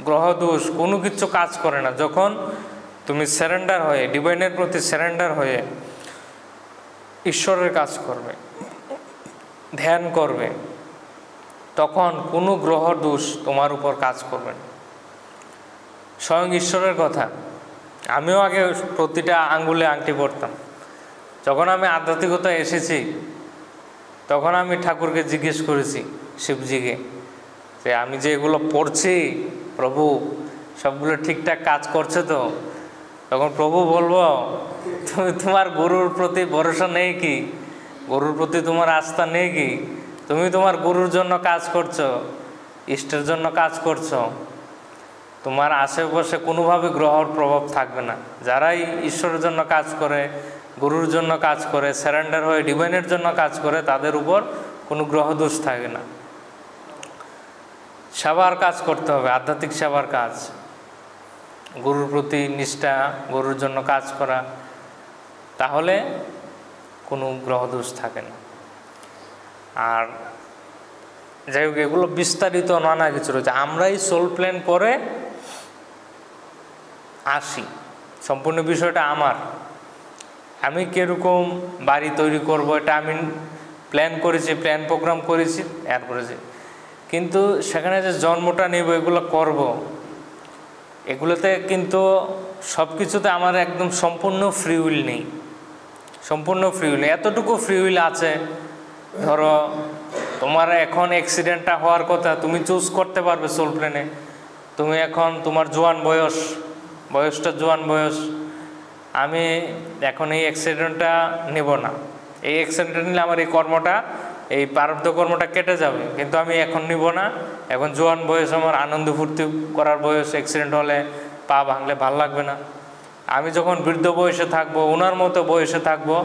[SPEAKER 1] গ্রহ দোষ, কোনো কিছু কাজ করে না। যখন তুমি সারেন্ডার হয়ে, ডিভাইনের প্রতি সারেন্ডার হয়ে ঈশ্বরের কাজ করবে, ধ্যান করবে, তখন কোনো গ্রহ দোষ তোমার উপর কাজ করবে না। স্বয়ং ঈশ্বরের কথা। আমিও আগে প্রতিটা আঙ্গুলে আংটি পরতাম। যখন আমি আধ্যাত্মিকতায় এসেছি তখন আমি ঠাকুরকে জিজ্ঞেস করেছি, শিবজিকে, যে আমি যে এগুলো পড়ছি প্রভু সবগুলো ঠিকঠাক কাজ করছে তো? তখন প্রভু বলবো, তুমি তোমার গুরুর প্রতি ভরসা নেই কি? গুরুর প্রতি তোমার আস্থা নেই কি? তুমি তোমার গুরুর জন্য কাজ করছো, ইষ্টের জন্য কাজ করছো, তোমার আশেপাশে কোনোভাবে গ্রহের প্রভাব থাকবে না। যারাই ঈশ্বরের জন্য কাজ করে, গুরুর জন্য কাজ করে, সারেন্ডার হয়ে ডিভাইনের জন্য কাজ করে, তাদের উপর কোনো গ্রহ দোষ থাকে না। সেবার কাজ করতে হবে, আধ্যাত্মিক সেবার কাজ, গুরুর প্রতি নিষ্ঠা, গুরুর জন্য কাজ করা, তাহলে কোনো গ্রহ দোষ থাকে না। আর যাই হোক, এগুলো বিস্তারিত নানা কিছু রয়েছে। আমরাই সোল প্ল্যান করে আসি, সম্পূর্ণ বিষয়টা আমার। আমি কীরকম বাড়ি তৈরি করব এটা আমি প্ল্যান করেছি, প্ল্যান প্রোগ্রাম করেছি, অ্যাড করেছি, কিন্তু সেখানে যে জন্মটা নেব, এগুলো করব, এগুলোতে কিন্তু সব কিছুতে আমার একদম সম্পূর্ণ ফ্রি উইল নেই। সম্পূর্ণ ফ্রি উইল, এতটুকু ফ্রি উইল আছে, ধরো তোমার এখন অ্যাক্সিডেন্টটা হওয়ার কথা, তুমি চুজ করতে পারবে সোল প্ল্যানে। তুমি এখন তোমার জোয়ান বয়সটা জোয়ান বয়স, আমি এখন এই অ্যাক্সিডেন্টটা নেব না, এই অ্যাক্সিডেন্টটা নিলে আমার এই কর্মটা, এই প্রারব্ধ কর্মটা কেটে যাবে, কিন্তু আমি এখন নিব না। এখন জোয়ান বয়স, আমার আনন্দ ফুর্তি করার বয়স, অ্যাক্সিডেন্ট হলে পা ভাঙলে ভাল লাগবে না। আমি যখন বৃদ্ধ বয়সে থাকবো, ওনার মতো বয়সে থাকবো,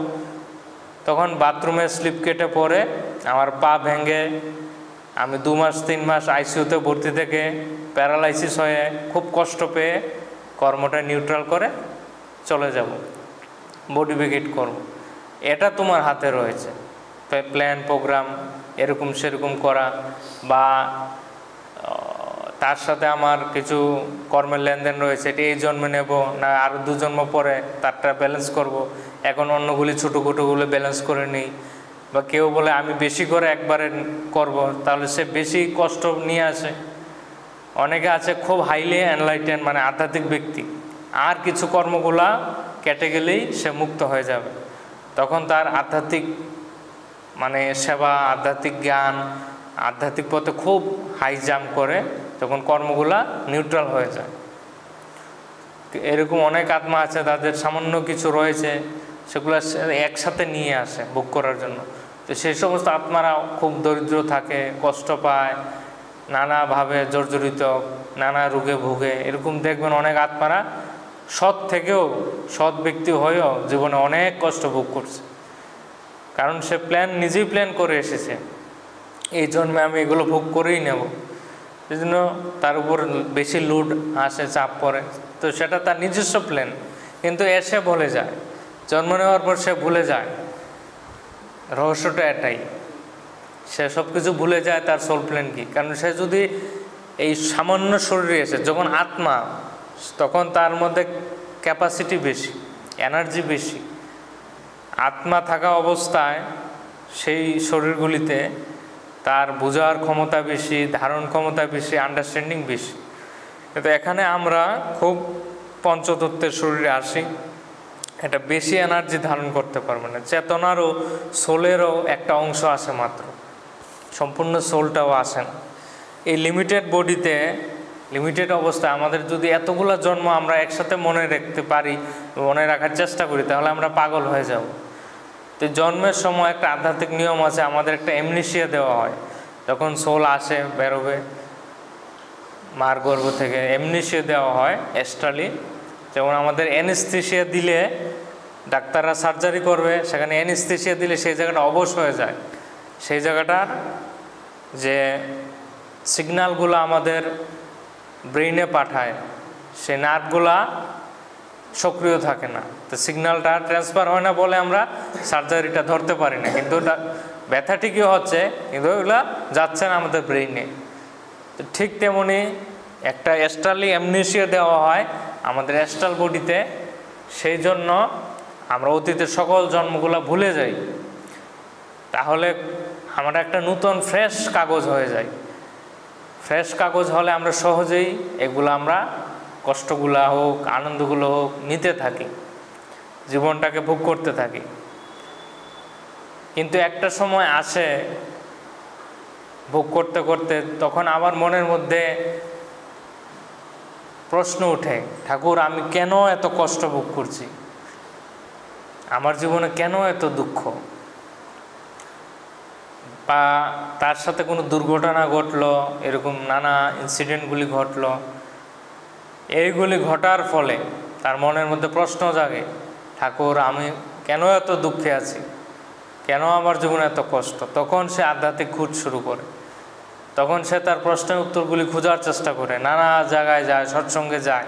[SPEAKER 1] তখন বাথরুমে স্লিপ কেটে পড়ে আমার পা ভেঙে আমি 2 মাস 3 মাস আইসিইউতে ভর্তি থেকে প্যারালাইসিস হয়ে খুব কষ্ট পেয়ে কর্মটা নিউট্রাল করে চলে যাব, মডিফিকেট করব। এটা তোমার হাতে রয়েছে, প্ল্যান প্রোগ্রাম এরকম সেরকম করা, বা তার সাথে আমার কিছু কর্মের লেনদেন রয়েছে, এটি এই জন্মে নেব না আরও 2 জন্ম পরে তারটা ব্যালেন্স করব, এখন অন্যগুলি ছোটোগুলো ব্যালেন্স করে নিই। বা কেউ বলে আমি বেশি করে একবারে করব, তাহলে সে বেশি কষ্ট নিয়ে আসে। অনেকে আছে খুব হাইলি এনলাইটেন, মানে আধ্যাত্মিক ব্যক্তি, আর কিছু কর্মগুলা কেটে গেলেই সে মুক্ত হয়ে যাবে। তখন তার আধ্যাত্মিক মানে সেবা, আধ্যাত্মিক জ্ঞান, আধ্যাত্মিক পথে খুব হাই জাম্প করে, তখন কর্মগুলা নিউট্রাল হয়ে যায়। এরকম অনেক আত্মা আছে তাদের সামান্য কিছু রয়েছে, সেগুলো একসাথে নিয়ে আসে ভোগ করার জন্য। তো সেই সমস্ত আত্মারা খুব দরিদ্র থাকে, কষ্ট পায়, নানাভাবে জর্জরিত, নানা রোগে ভুগে। এরকম দেখবেন অনেক আত্মারা সৎ থেকেও, সৎ ব্যক্তি হয়েও জীবনে অনেক কষ্ট ভোগ করছে, কারণ সে নিজেই প্ল্যান করে এসেছে, এই জন্মে আমি এগুলো ভোগ করেই নেব। এই জন্য তার উপর বেশি লোড আসে, চাপ পড়ে। তো সেটা তার নিজস্ব প্ল্যান, কিন্তু এসে ভুলে যায়, জন্ম নেওয়ার পর সে ভুলে যায়। রহস্যটা এটাই, সে সব কিছু ভুলে যায় তার সোল প্ল্যান কী। কারণ সে যদি এই সামান্য শরীরে এসে, যখন আত্মা, তখন তার মধ্যে ক্যাপাসিটি বেশি, এনার্জি বেশি। আত্মা থাকা অবস্থায় সেই শরীরগুলিতে তার বোঝার ক্ষমতা বেশি, ধারণ ক্ষমতা বেশি, আন্ডারস্ট্যান্ডিং বেশি। কিন্তু এখানে আমরা খুব পঞ্চতত্ত্বের শরীরে আসি, এটা বেশি এনার্জি ধারণ করতে পারবে না। চেতনারও, সোলেরও একটা অংশ আসে মাত্র, সম্পূর্ণ সোলটাও আসে না। এই লিমিটেড বডিতে, লিমিটেড অবস্থায় আমাদের যদি এতগুলো জন্ম আমরা একসাথে মনে রাখতে পারি, মনে রাখার চেষ্টা করি, তাহলে আমরা পাগল হয়ে যাব। তো জন্মের সময় একটা আধ্যাত্মিক নিয়ম আছে, আমাদের একটা এমনেশিয়া দেওয়া হয়। যখন সোল আসে, বেরোবে মার গর্ভ থেকে, এমনেশিয়া দেওয়া হয় অ্যাস্ট্রালি। যেমন আমাদের অ্যানেস্থেসিয়া দিলে, ডাক্তাররা সার্জারি করবে, সেখানে অ্যানেস্থেসিয়া দিলে সেই জায়গাটা অবশ হয়ে যায়। সেই জায়গাটার যে সিগন্যালগুলো আমাদের ব্রেইনে পাঠায়, সেই নার্ভগুলা সক্রিয় থাকে না, তো সিগন্যালটা ট্রান্সফার হয় না বলে আমরা সার্জারিটা ধরতে পারি না। কিন্তু ব্যথা ঠিকই হচ্ছে, কিন্তু ওগুলা যাচ্ছে না আমাদের ব্রেইনে। তো ঠিক তেমনি একটা অ্যাস্ট্রালি অ্যামনেসিয়া দেওয়া হয় আমাদের অ্যাস্ট্রাল বডিতে, সেই জন্য আমরা অতীতের সকল জন্মগুলো ভুলে যাই। তাহলে আমরা একটা নূতন ফ্রেশ কাগজ হয়ে যাই। ফ্রেশ কাগজ হলে আমরা সহজেই এগুলো আমরা কষ্টগুলা হোক, আনন্দগুলো হোক, নিতে থাকি, জীবনটাকে ভোগ করতে থাকি। কিন্তু একটা সময় আসে ভোগ করতে করতে, তখন আমার মনের মধ্যে প্রশ্ন ওঠে, ঠাকুর আমি কেন এত কষ্ট ভোগ করছি, আমার জীবনে কেন এত দুঃখ, বা তার সাথে কোনো দুর্ঘটনা ঘটলো, এরকম নানা ইনসিডেন্টগুলি ঘটলো। এইগুলি ঘটার ফলে তার মনের মধ্যে প্রশ্ন জাগে, ঠাকুর আমি কেন এত দুঃখে আছি, কেন আমার জীবনে এত কষ্ট। তখন সে আধ্যাত্মিক খোঁজ শুরু করে, তখন সে তার প্রশ্নের উত্তরগুলি খোঁজার চেষ্টা করে, নানা জায়গায় যায়, সৎসঙ্গে যায়,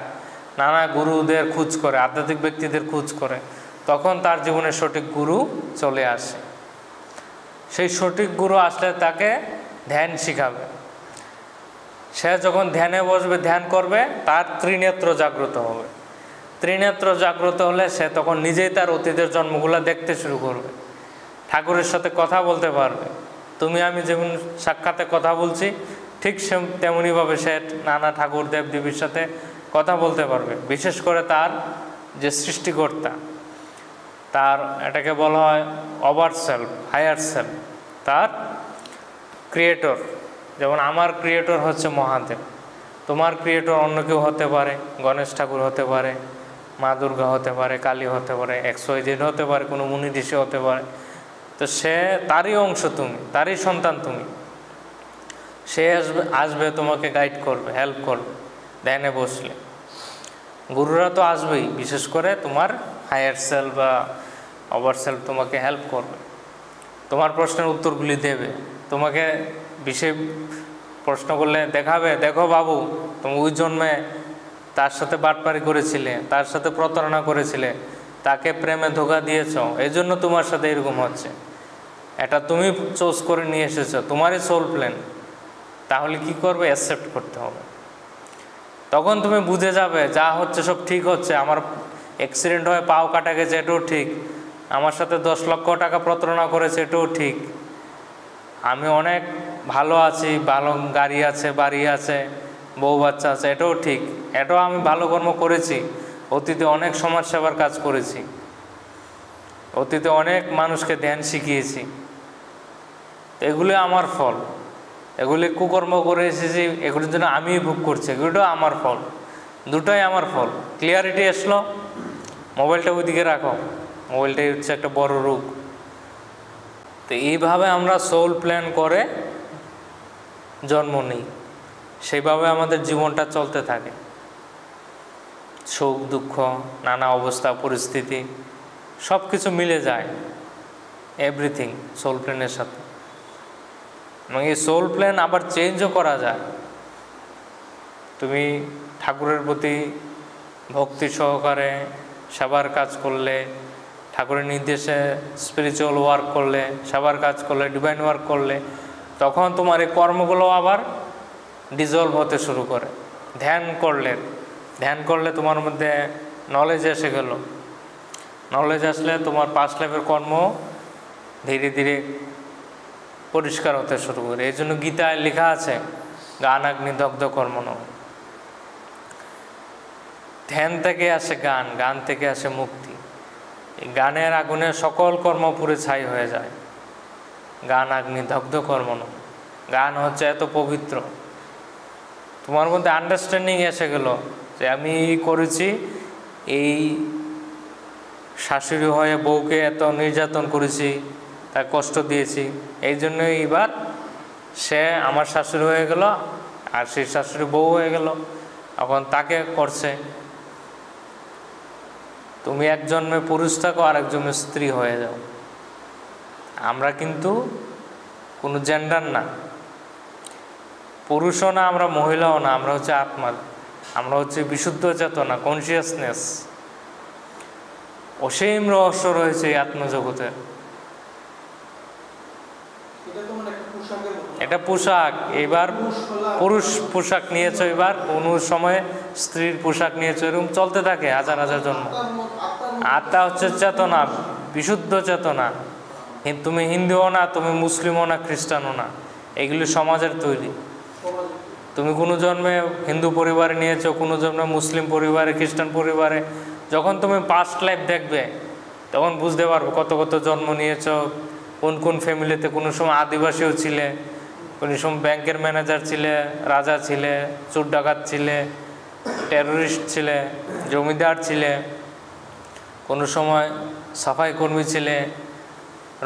[SPEAKER 1] নানা গুরুদের খোঁজ করে, আধ্যাত্মিক ব্যক্তিদের খোঁজ করে। তখন তার জীবনে সঠিক গুরু চলে আসে। সেই সঠিক গুরু আসলে তাকে ধ্যান শিখাবে। সে যখন ধ্যানে বসবে, ধ্যান করবে, তার ত্রিনেত্র জাগ্রত হবে। ত্রিনেত্র জাগ্রত হলে সে তখন নিজেই তার অতীতের জন্মগুলো দেখতে শুরু করবে, ঠাকুরের সাথে কথা বলতে পারবে। তুমি আমি যেমন সাক্ষাতে কথা বলছি, ঠিক তেমনইভাবে সে নানা ঠাকুর দেবদেবীর সাথে কথা বলতে পারবে। বিশেষ করে তার যে সৃষ্টিকর্তা, তার এটাকে বলা হয় ওভার সেলফ, হায়ার সেলফ, তার ক্রিয়েটর। যেমন আমার ক্রিয়েটর হচ্ছে মহাদেব, তোমার ক্রিয়েটর অন্য কেউ হতে পারে, গণেশ ঠাকুর হতে পারে, মা দুর্গা হতে পারে, কালী হতে পারে, XYZ হতে পারে, কোনো মুনি ঋষি হতে পারে। তো সে তারই অংশ, তুমি তারই সন্তান, তুমি। সে আসবে তোমাকে গাইড করবে, হেল্প করবে ধ্যানে বসলে। গুরুরা তো আসবেই, বিশেষ করে তোমার হায়ার সেলফ বা ওভার সেলফ তোমাকে হেল্প করবে, তোমার প্রশ্নের উত্তরগুলি দেবে। তোমাকে বিশেষ প্রশ্ন করলে দেখাবে, দেখো বাবু তুমি ওই জন্মে তার সাথে বাটপারি করেছিলে, তার সাথে প্রতারণা করেছিলে, তাকে প্রেমে ধোঁকা দিয়েছ, এই জন্য তোমার সাথে এরকম হচ্ছে। এটা তুমি চুজ করে নিয়ে এসেছো, তোমারই সোল প্ল্যান। তাহলে কি করবে? অ্যাকসেপ্ট করতে হবে। তখন তুমি বুঝে যাবে যা হচ্ছে সব ঠিক হচ্ছে। আমার অ্যাক্সিডেন্ট হয়ে পাও কাটা গেছে, এটাও ঠিক। আমার সাথে 10 লক্ষ টাকা প্রতারণা করেছে, এটাও ঠিক। আমি অনেক ভালো আছি, ভালো গাড়ি আছে, বাড়ি আছে, বউ বাচ্চা আছে, এটাও ঠিক, এটাও আমি ভালো কর্ম করেছি, অতীতে অনেক সমাজ সেবার কাজ করেছি, অতীতে অনেক মানুষকে ধ্যান শিখিয়েছি, এগুলি আমার ফল। এগুলি কুকর্ম করে এসেছি, এগুলির জন্য আমি ভোগ করছি, এগুলিটাও আমার ফল, দুটোই আমার ফল। ক্লিয়ারিটি আসলো? মোবাইলটা ওইদিকে রাখো, মোবাইলটাই হচ্ছে একটা বড় রোগ। তো এইভাবে আমরা সোল প্ল্যান করে জন্ম নিই, সেইভাবে আমাদের জীবনটা চলতে থাকে। সুখ দুঃখ, নানা অবস্থা পরিস্থিতি সব কিছু মিলে যায়, এভরিথিং সোল প্ল্যানের সাথে। এবং এই সোল প্ল্যান আবার চেঞ্জও করা যায়। তুমি ঠাকুরের প্রতি ভক্তি সহকারে সেবার কাজ করলে, ঠাকুরের নির্দেশে স্পিরিচুয়াল ওয়ার্ক করলে, সেবার কাজ করলে, ডিভাইন ওয়ার্ক করলে, তখন তোমার এই কর্মগুলো আবার ডিজলভ হতে শুরু করে। ধ্যান করলে তোমার মধ্যে নলেজ এসে গেল, নলেজ আসলে তোমার পাস্ট লাইফের কর্ম ধীরে ধীরে পরিষ্কার হতে শুরু করে। এই জন্য গীতায় লেখা আছে, গান অগ্নি দগ্ধ কর্ম ন। ধ্যান থেকে আসে গান, গান থেকে আসে মুক্তি। এই গানের আগুনে সকল কর্ম পুরে ছাই হয়ে যায়। গান অগ্নি দগ্ধ কর্ম ন। গান হচ্ছে এত পবিত্র, তোমার মধ্যে আন্ডারস্ট্যান্ডিং এসে গেল যে আমি করেছি, এই শাশুড়ি হয়ে বউকে এত নির্যাতন করেছি, তাকে কষ্ট দিয়েছি, এই জন্যই এবার সে আমার শাশুড়ি হয়ে গেল, আর সেই শাশুড়ি বউ হয়ে গেল, এখন তাকে করছে। তুমি এক জন্মে পুরুষ থাকো, আর এক জন্মে স্ত্রী হয়ে যাও। আমরা কিন্তু কোনো জেন্ডার না, পুরুষও না, আমরা মহিলাও না, আমরা হচ্ছে আত্মা, আমরা হচ্ছে বিশুদ্ধ চেতনা, কনসিয়াসনেস। অসীম রহস্য রয়েছে এই আত্মজগতে। এটা পোশাক, এবার পুরুষ পোশাক নিয়েছো, এবার কোনো সময়ে স্ত্রীর পোশাক নিয়েছো, এরকম চলতে থাকে হাজার হাজার জন্ম। আত্মা হচ্ছে চেতনা, বিশুদ্ধ চেতনা। তুমি হিন্দুও না, তুমি মুসলিমও না, খ্রিস্টানও না, এগুলি সমাজের তৈরি। তুমি কোনো জন্মে হিন্দু পরিবারে নিয়েছো, কোনো জন্মে মুসলিম পরিবারে, খ্রিস্টান পরিবারে। যখন তুমি পাস্ট লাইফ দেখবে তখন বুঝতে পারবে কত কত জন্ম নিয়েছো, কোন কোন ফ্যামিলিতে। কোনো সময় আদিবাসীও ছিলে, কোনো সময় ব্যাংকের ম্যানেজার ছিলে, রাজা ছিলে, চোর ডাকাত ছিলে, টেররিস্ট ছিলে, জমিদার ছিলে, কোনো সময় সাফাই কর্মী ছিলে,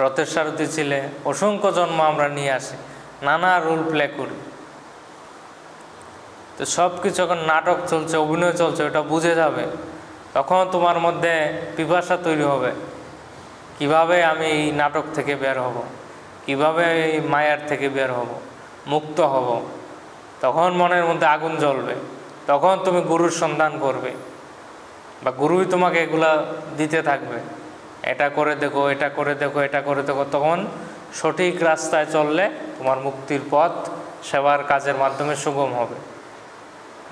[SPEAKER 1] রথের সারথি ছিলে। অসংখ্য জন্ম আমরা নিয়ে আসি, নানা রোল প্লে করি। তো সব কিছু এখন নাটক চলছে, অভিনয় চলছে, ওটা বুঝে যাবে। তখন তোমার মধ্যে পিপাসা তৈরি হবে, কিভাবে আমি এই নাটক থেকে বের হব, কিভাবে এই মায়ার থেকে বের হব, মুক্ত হব। তখন মনের মধ্যে আগুন জ্বলবে, তখন তুমি গুরুর সন্ধান করবে, বা গুরুই তোমাকে এগুলা দিতে থাকবে, এটা করে দেখো, এটা করে দেখো, এটা করে দেখো। তখন সঠিক রাস্তায় চললে তোমার মুক্তির পথ সেবার কাজের মাধ্যমে সুগম হবে।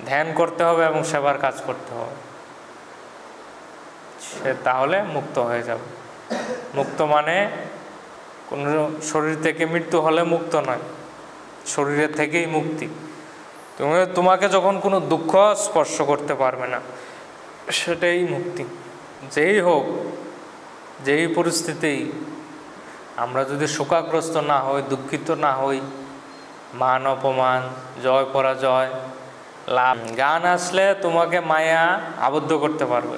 [SPEAKER 1] ধ্যান করতে হবে এবং সেবার কাজ করতে হবে, সে তাহলে মুক্ত হয়ে যাবে। মুক্ত মানে কোনো শরীর থেকে মৃত্যু হলে মুক্ত নয়, শরীরের থেকেই মুক্তি। তোমাকে যখন কোনো দুঃখ স্পর্শ করতে পারবে না, সেটাই মুক্তি। যেই হোক, যেই পরিস্থিতি, আমরা যদি শোকাগ্রস্ত না হই, দুঃখিত না হই, মান অপমান, জয় পরাজয়, লাভ, গান আসলে তোমাকে মায়া আবদ্ধ করতে পারবে।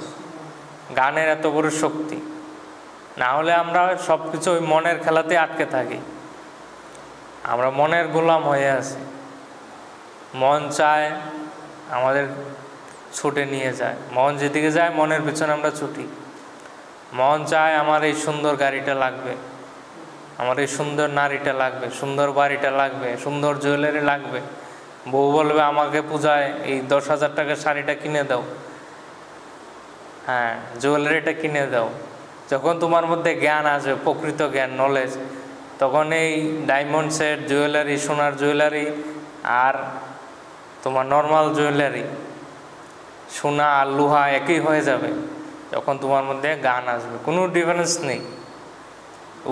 [SPEAKER 1] গানের এত বড় শক্তি। না হলে আমরা সব কিছু ওই মনের খেলাতে আটকে থাকি, আমরা মনের গোলাম হয়ে আছি। মন চায় আমাদের ছুটে নিয়ে যায়, মন যেদিকে যায় মনের পিছনে আমরা ছুটি। মন চায় আমার এই সুন্দর গাড়িটা লাগবে, আমার এই সুন্দর নারীটা লাগবে, সুন্দর বাড়িটা লাগবে, সুন্দর জুয়েলারি লাগবে। বউ বলবে আমাকে পূজায় এই 10,000 টাকার শাড়িটা কিনে দাও, হ্যাঁ জুয়েলারিটা কিনে দাও। যখন তোমার মধ্যে জ্ঞান আসবে, প্রকৃত জ্ঞান, নলেজ, তখন এই ডায়মন্ড সেট, জুয়েলারি, সোনার জুয়েলারি আর তোমার নর্মাল জুয়েলারি, সোনা আর লোহা একই হয়ে যাবে। যখন তোমার মধ্যে জ্ঞান আসবে, কোনো ডিফারেন্স নেই।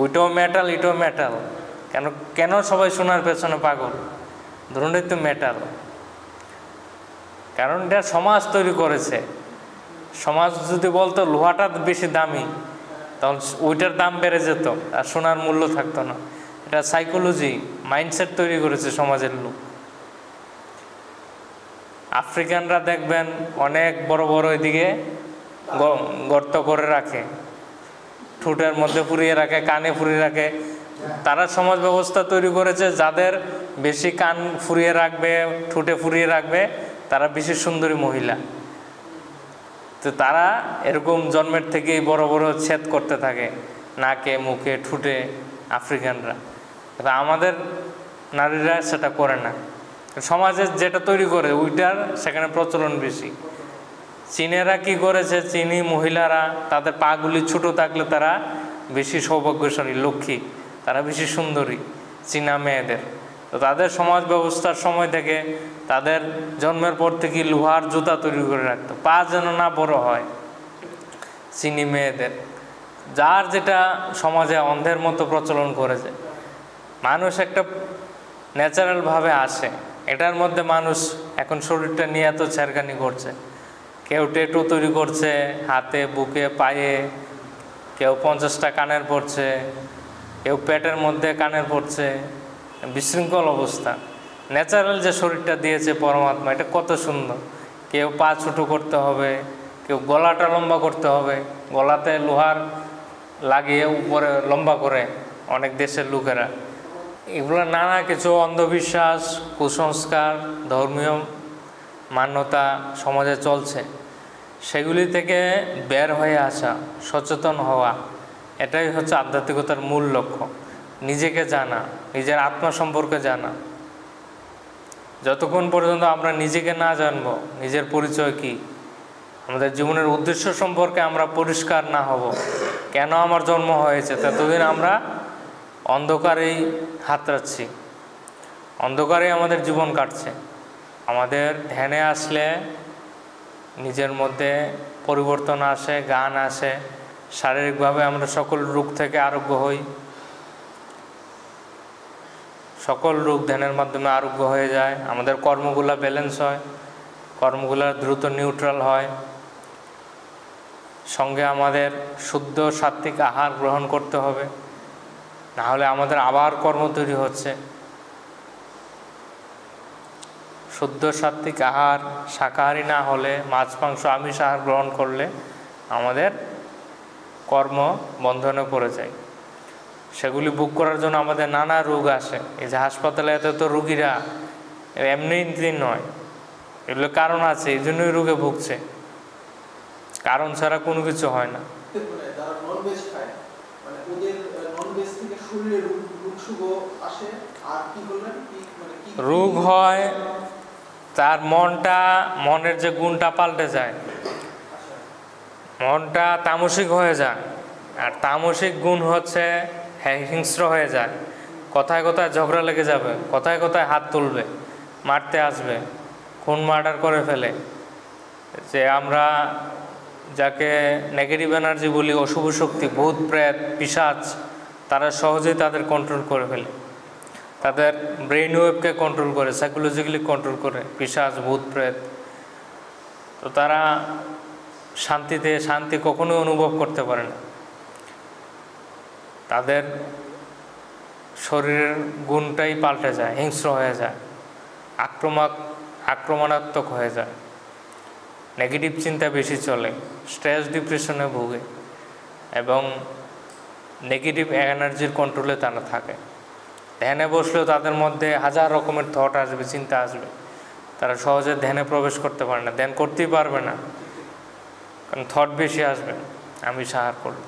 [SPEAKER 1] ওইটাও মেটাল, এটাও মেটাল। কেন কেন সবাই সোনার পেছনে পাগল? ধরুন তো মেটাল। কারণ এটা সমাজ তৈরি করেছে। সমাজ যদি বলতো লোহাটা বেশি দামি, তখন ওইটার দাম বেড়ে যেত আর সোনার মূল্য থাকতো না। এটা সাইকোলজি, মাইন্ডসেট তৈরি করেছে সমাজের লোক। আফ্রিকানরা দেখবেন অনেক বড় বড় এদিকে গর্ত করে রাখে, ঠোঁটের মধ্যে পুরিয়ে রাখে, কানে ফুরিয়ে রাখে। তারা সমাজ ব্যবস্থা তৈরি করেছে যাদের বেশি কান ফুরিয়ে রাখবে, ঠোঁটে ফুরিয়ে রাখবে, তারা বেশি সুন্দরী মহিলা। তো তারা এরকম জন্মের থেকেই বড় বড় ছেদ করতে থাকে নাকে, মুখে, ঠোঁটে, আফ্রিকানরা। আমাদের নারীরা সেটা করে না। সমাজে যেটা তৈরি করে ওইটার সেখানে প্রচলন বেশি। চীনেরা কি করেছে, চীনি মহিলারা তাদের পাগুলি ছোট থাকলে তারা বেশি সৌভাগ্যশালী, লক্ষ্মী, তারা বেশি সুন্দরী চীনা মেয়েদের। তো তাদের সমাজ ব্যবস্থার সময় থেকে তাদের জন্মের পর থেকে লোহার জুতা তৈরি করে রাখতো, পা যেন না বড় হয় চীনি মেয়েদের। যার যেটা সমাজে অন্ধের মতো প্রচলন করেছে। মানুষ একটা ন্যাচারালভাবে আসে, এটার মধ্যে মানুষ এখন শরীরটা নিয়ে এত ছেড়খানি করছে। কেউ টেটু তৈরি করছে হাতে, বুকে, পায়ে, কেউ 50টা কানের পড়ছে, কেউ পেটের মধ্যে কানের পড়ছে। বিশৃঙ্খল অবস্থা। ন্যাচারাল যে শরীরটা দিয়েছে পরমাত্মা, এটা কত সুন্দর। কেউ পা ছোটো করতে হবে, কেউ গলাটা লম্বা করতে হবে, গলাতে লোহার লাগিয়ে উপরে লম্বা করে অনেক দেশের লোকেরা। এগুলো নানা কিছু অন্ধবিশ্বাস, কুসংস্কার, ধর্মীয় মান্যতা সমাজে চলছে। সেগুলি থেকে বের হয়ে আসা, সচেতন হওয়া, এটাই হচ্ছে আধ্যাত্মিকতার মূল লক্ষ্য। নিজেকে জানা, নিজের আত্মা সম্পর্কে জানা। যতক্ষণ পর্যন্ত আমরা নিজেকে না জানব, নিজের পরিচয় কি, আমাদের জীবনের উদ্দেশ্য সম্পর্কে আমরা পরিষ্কার না হব, কেন আমার জন্ম হয়েছে, ততদিন আমরা অন্ধকারেই হাতড়াচ্ছি, অন্ধকারেই আমাদের জীবন কাটছে। আমাদের ধ্যানে আসলে নিজের মধ্যে পরিবর্তন আসে, জ্ঞান আসে, শারীরিকভাবে আমরা সকল রোগ থেকে আরোগ্য হই। সকল রোগ ধ্যানের মাধ্যমে আরোগ্য হয়ে যায়। আমাদের কর্মগুলা ব্যালেন্স হয়, কর্মগুলা দ্রুত নিউট্রাল হয়। সঙ্গে আমাদের শুদ্ধ সাত্ত্বিক আহার গ্রহণ করতে হবে, না হলে আমাদের আবার কর্ম তৈরি হচ্ছে। শুদ্ধ সাত্ত্বিক আহার, শাকাহারী না হলে, মাছ মাংস আমিষ আহার গ্রহণ করলে আমাদের কর্ম বন্ধনে পড়ে যায়। সেগুলি বুক করার জন্য আমাদের নানা রোগ আসে। এই যে হাসপাতালে এত রুগীরা এমনি নয়, এগুলো কারণ আছে, এই জন্যই রোগে ভুগছে। কারণ ছাড়া কোনো কিছু হয় না। রোগ হয়, তার মনের যে গুণটা পাল্টে যায়, মনটা তামসিক হয়ে যায়। আর তামসিক গুণ হচ্ছে হিংস্র হয়ে যায়। কথায় কথায় ঝগড়া লেগে যাবে, কথায় কথায় হাত তুলবে, মারতে আসবে, খুন মার্ডার করে ফেলে। যে আমরা যাকে নেগেটিভ এনার্জি বলি, অশুভ শক্তি, ভূত প্রেত পিশাচ, তারা সহজেই তাদের কন্ট্রোল করে ফেলে। তাদের ব্রেইন ওয়েভকে কন্ট্রোল করে, সাইকোলজিক্যালি কন্ট্রোল করে পিশাচ, ভূত প্রেত। তো তারা শান্তি কখনোই অনুভব করতে পারে না। তাদের শরীরের গুণটাই পাল্টে যায়, হিংস্র হয়ে যায়, আক্রমণাত্মক হয়ে যায়, নেগেটিভ চিন্তা বেশি চলে, স্ট্রেস ডিপ্রেশনে ভোগে এবং নেগেটিভ এনার্জির কন্ট্রোলে তারা থাকে। ধ্যানে বসলেও তাদের মধ্যে হাজার রকমের থট আসবে, চিন্তা আসবে। তারা সহজে ধ্যানে প্রবেশ করতে পারে না, ধ্যান করতেই পারবে না, কারণ থট বেশি আসবে আমি সাহায্য করব।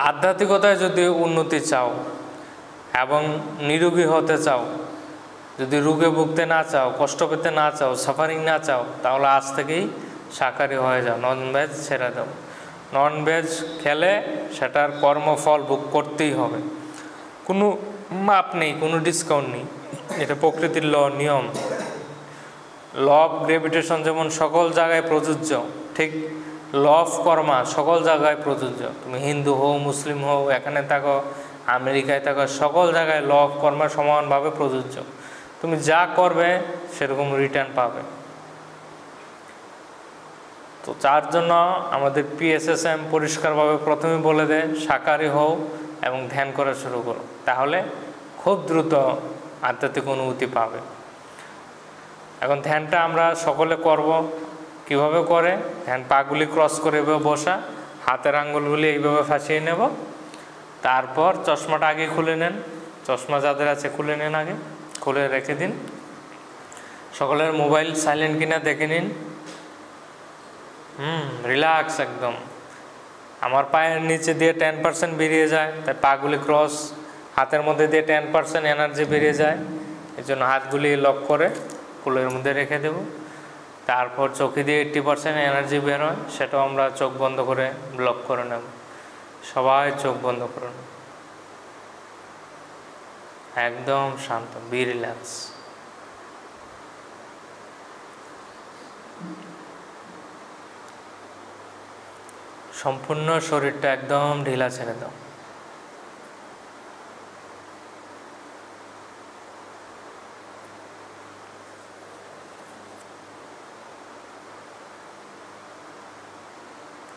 [SPEAKER 1] আধ্যাত্মিকতায় যদি উন্নতি চাও এবং নিরোগী হতে চাও, যদি রোগে ভুগতে না চাও, কষ্ট পেতে না চাও, সাফারিং না চাও, তাহলে আজ থেকেই শাকাহারী হয়ে যাও, ননভেজ ছেড়ে দাও। ননভেজ খেলে সেটার কর্মফল ভোগ করতেই হবে, কোনো মাপ নেই, কোনো ডিসকাউন্ট নেই। এটা প্রকৃতির নিয়ম। ল অফ গ্র্যাভিটেশন যেমন সকল জায়গায় প্রযোজ্য, ঠিক ল অফ কর্মা সকল জায়গায় প্রযোজ্য। তুমি হিন্দু হও, মুসলিম হও, এখানে থাকো, আমেরিকায় থাকো, সকল জায়গায় ল অফ কর্মা সমানভাবে প্রযোজ্য। তুমি যা করবে সেরকম রিটার্ন পাবে। তো যার জন্য আমাদের PSSM পরিষ্কারভাবে প্রথমে বলে দেয় শাকাহারী হও এবং ধ্যান করা শুরু করো, তাহলে খুব দ্রুত আধ্যাত্মিক অনুভূতি পাবে। এখন ধ্যানটা আমরা সকলে করব। কিভাবে করে? ধ্যান পাগুলি ক্রস করে এভাবে বসা, হাতের আঙ্গুলগুলি এইভাবে ফাঁসিয়ে নেব, তারপর চশমাটা আগে খুলে নেন। চশমা যাদের আছে খুলে নেন, আগে খুলে রেখে দিন। সকলের মোবাইল সাইলেন্ট কিনা দেখে নিন। রিল্যাক্স একদম। আমার পায়ের নিচে দিয়ে 10% বেরিয়ে যায়, তাই পাগুলি ক্রস, হাতের মধ্যে দিয়ে 10% এনার্জি বেরিয়ে যায়, এই জন্য হাতগুলি লক করে কুলের মধ্যে রেখে দেব। তারপর চোখে দিয়ে 80% এনার্জি বের হয়, সেটাও আমরা চোখ বন্ধ করে ব্লক করে নেব। সবাই চোখ বন্ধ করুন, একদম শান্ত, বি রিল্যাক্স। সম্পূর্ণ শরীরটা একদম ঢিলা ছেড়ে দাও।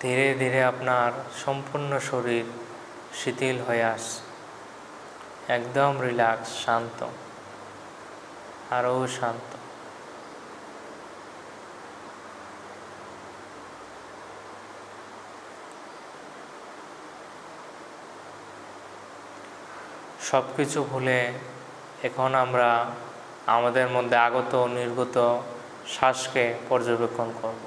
[SPEAKER 1] ধীরে ধীরে আপনার সম্পূর্ণ শরীর শিথিল হয়ে আসে, একদম রিল্যাক্স, শান্ত, আরও শান্ত। সব কিছু ভুলে এখন আমরা আমাদের মধ্যে আগত নির্গত শ্বাসকে পর্যবেক্ষণ করব।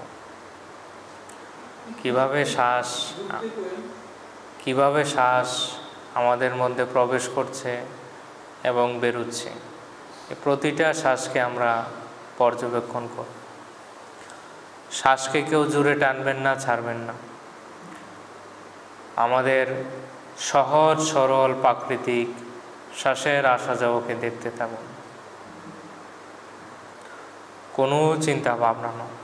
[SPEAKER 1] কিভাবে শ্বাস আমাদের মধ্যে প্রবেশ করছে এবং বেরোচ্ছে, প্রতিটা শ্বাসকে আমরা পর্যবেক্ষণ করব। শ্বাসকে কেউ জোরে টানবেন না, ছাড়বেন না। আমাদের সহজ সরল প্রাকৃতিক শ্বাসের আসা যাওয়াকে দেখতে থাকুন, কোনো চিন্তা ভাবনা নয়।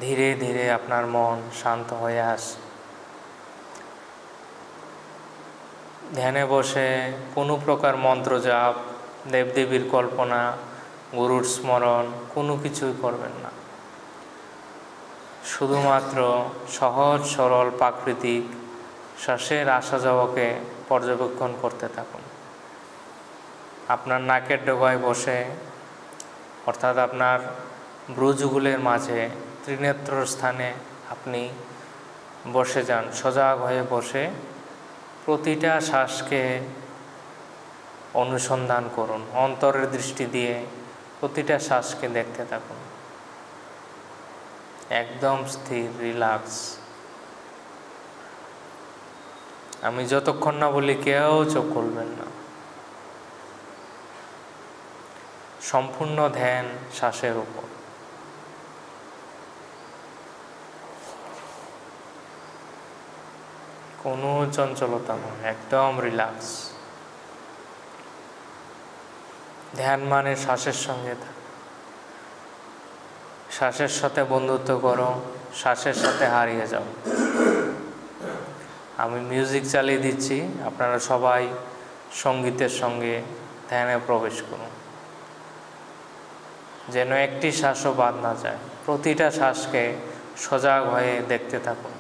[SPEAKER 1] ধীরে ধীরে আপনার মন শান্ত হয়ে আসে। ধ্যানে বসে কোনো প্রকার মন্ত্র জাপ, দেবদেবীর কল্পনা, গুরুর স্মরণ কোনো কিছুই করবেন না। শুধুমাত্র সহজ সরল প্রাকৃতিক শ্বাসের আসা যাওয়াকে পর্যবেক্ষণ করতে থাকুন। আপনার নাকের ডগায় বসে, অর্থাৎ আপনার ব্রুজগুলের মাঝে ত্রিনেত্র স্থানে আপনি বসে যান। সজাগ হয়ে বসে প্রতিটা শ্বাসকে অনুসন্ধান করুন। অন্তরের দৃষ্টি দিয়ে প্রতিটা শ্বাসকে দেখতে থাকুন, একদম স্থির, রিল্যাক্স। আমি যতক্ষণ না বলি কেউ চোখ খুলবেন না। সম্পূর্ণ ধ্যান শ্বাসের উপর। কোনো চঞ্চলতা নয়, একদম রিল্যাক্স। ধ্যান মানে শ্বাসের সঙ্গে থাকা, শ্বাসের সাথে বন্ধুত্ব করো, শ্বাসের সাথে হারিয়ে যাও। আমি মিউজিক চালিয়ে দিচ্ছি, আপনারা সবাই সঙ্গীতের সঙ্গে ধ্যানে প্রবেশ করুন, যেন একটি শ্বাসও বাদ না যায়। প্রতিটা শ্বাসকে সজাগ হয়ে দেখতে থাকুন।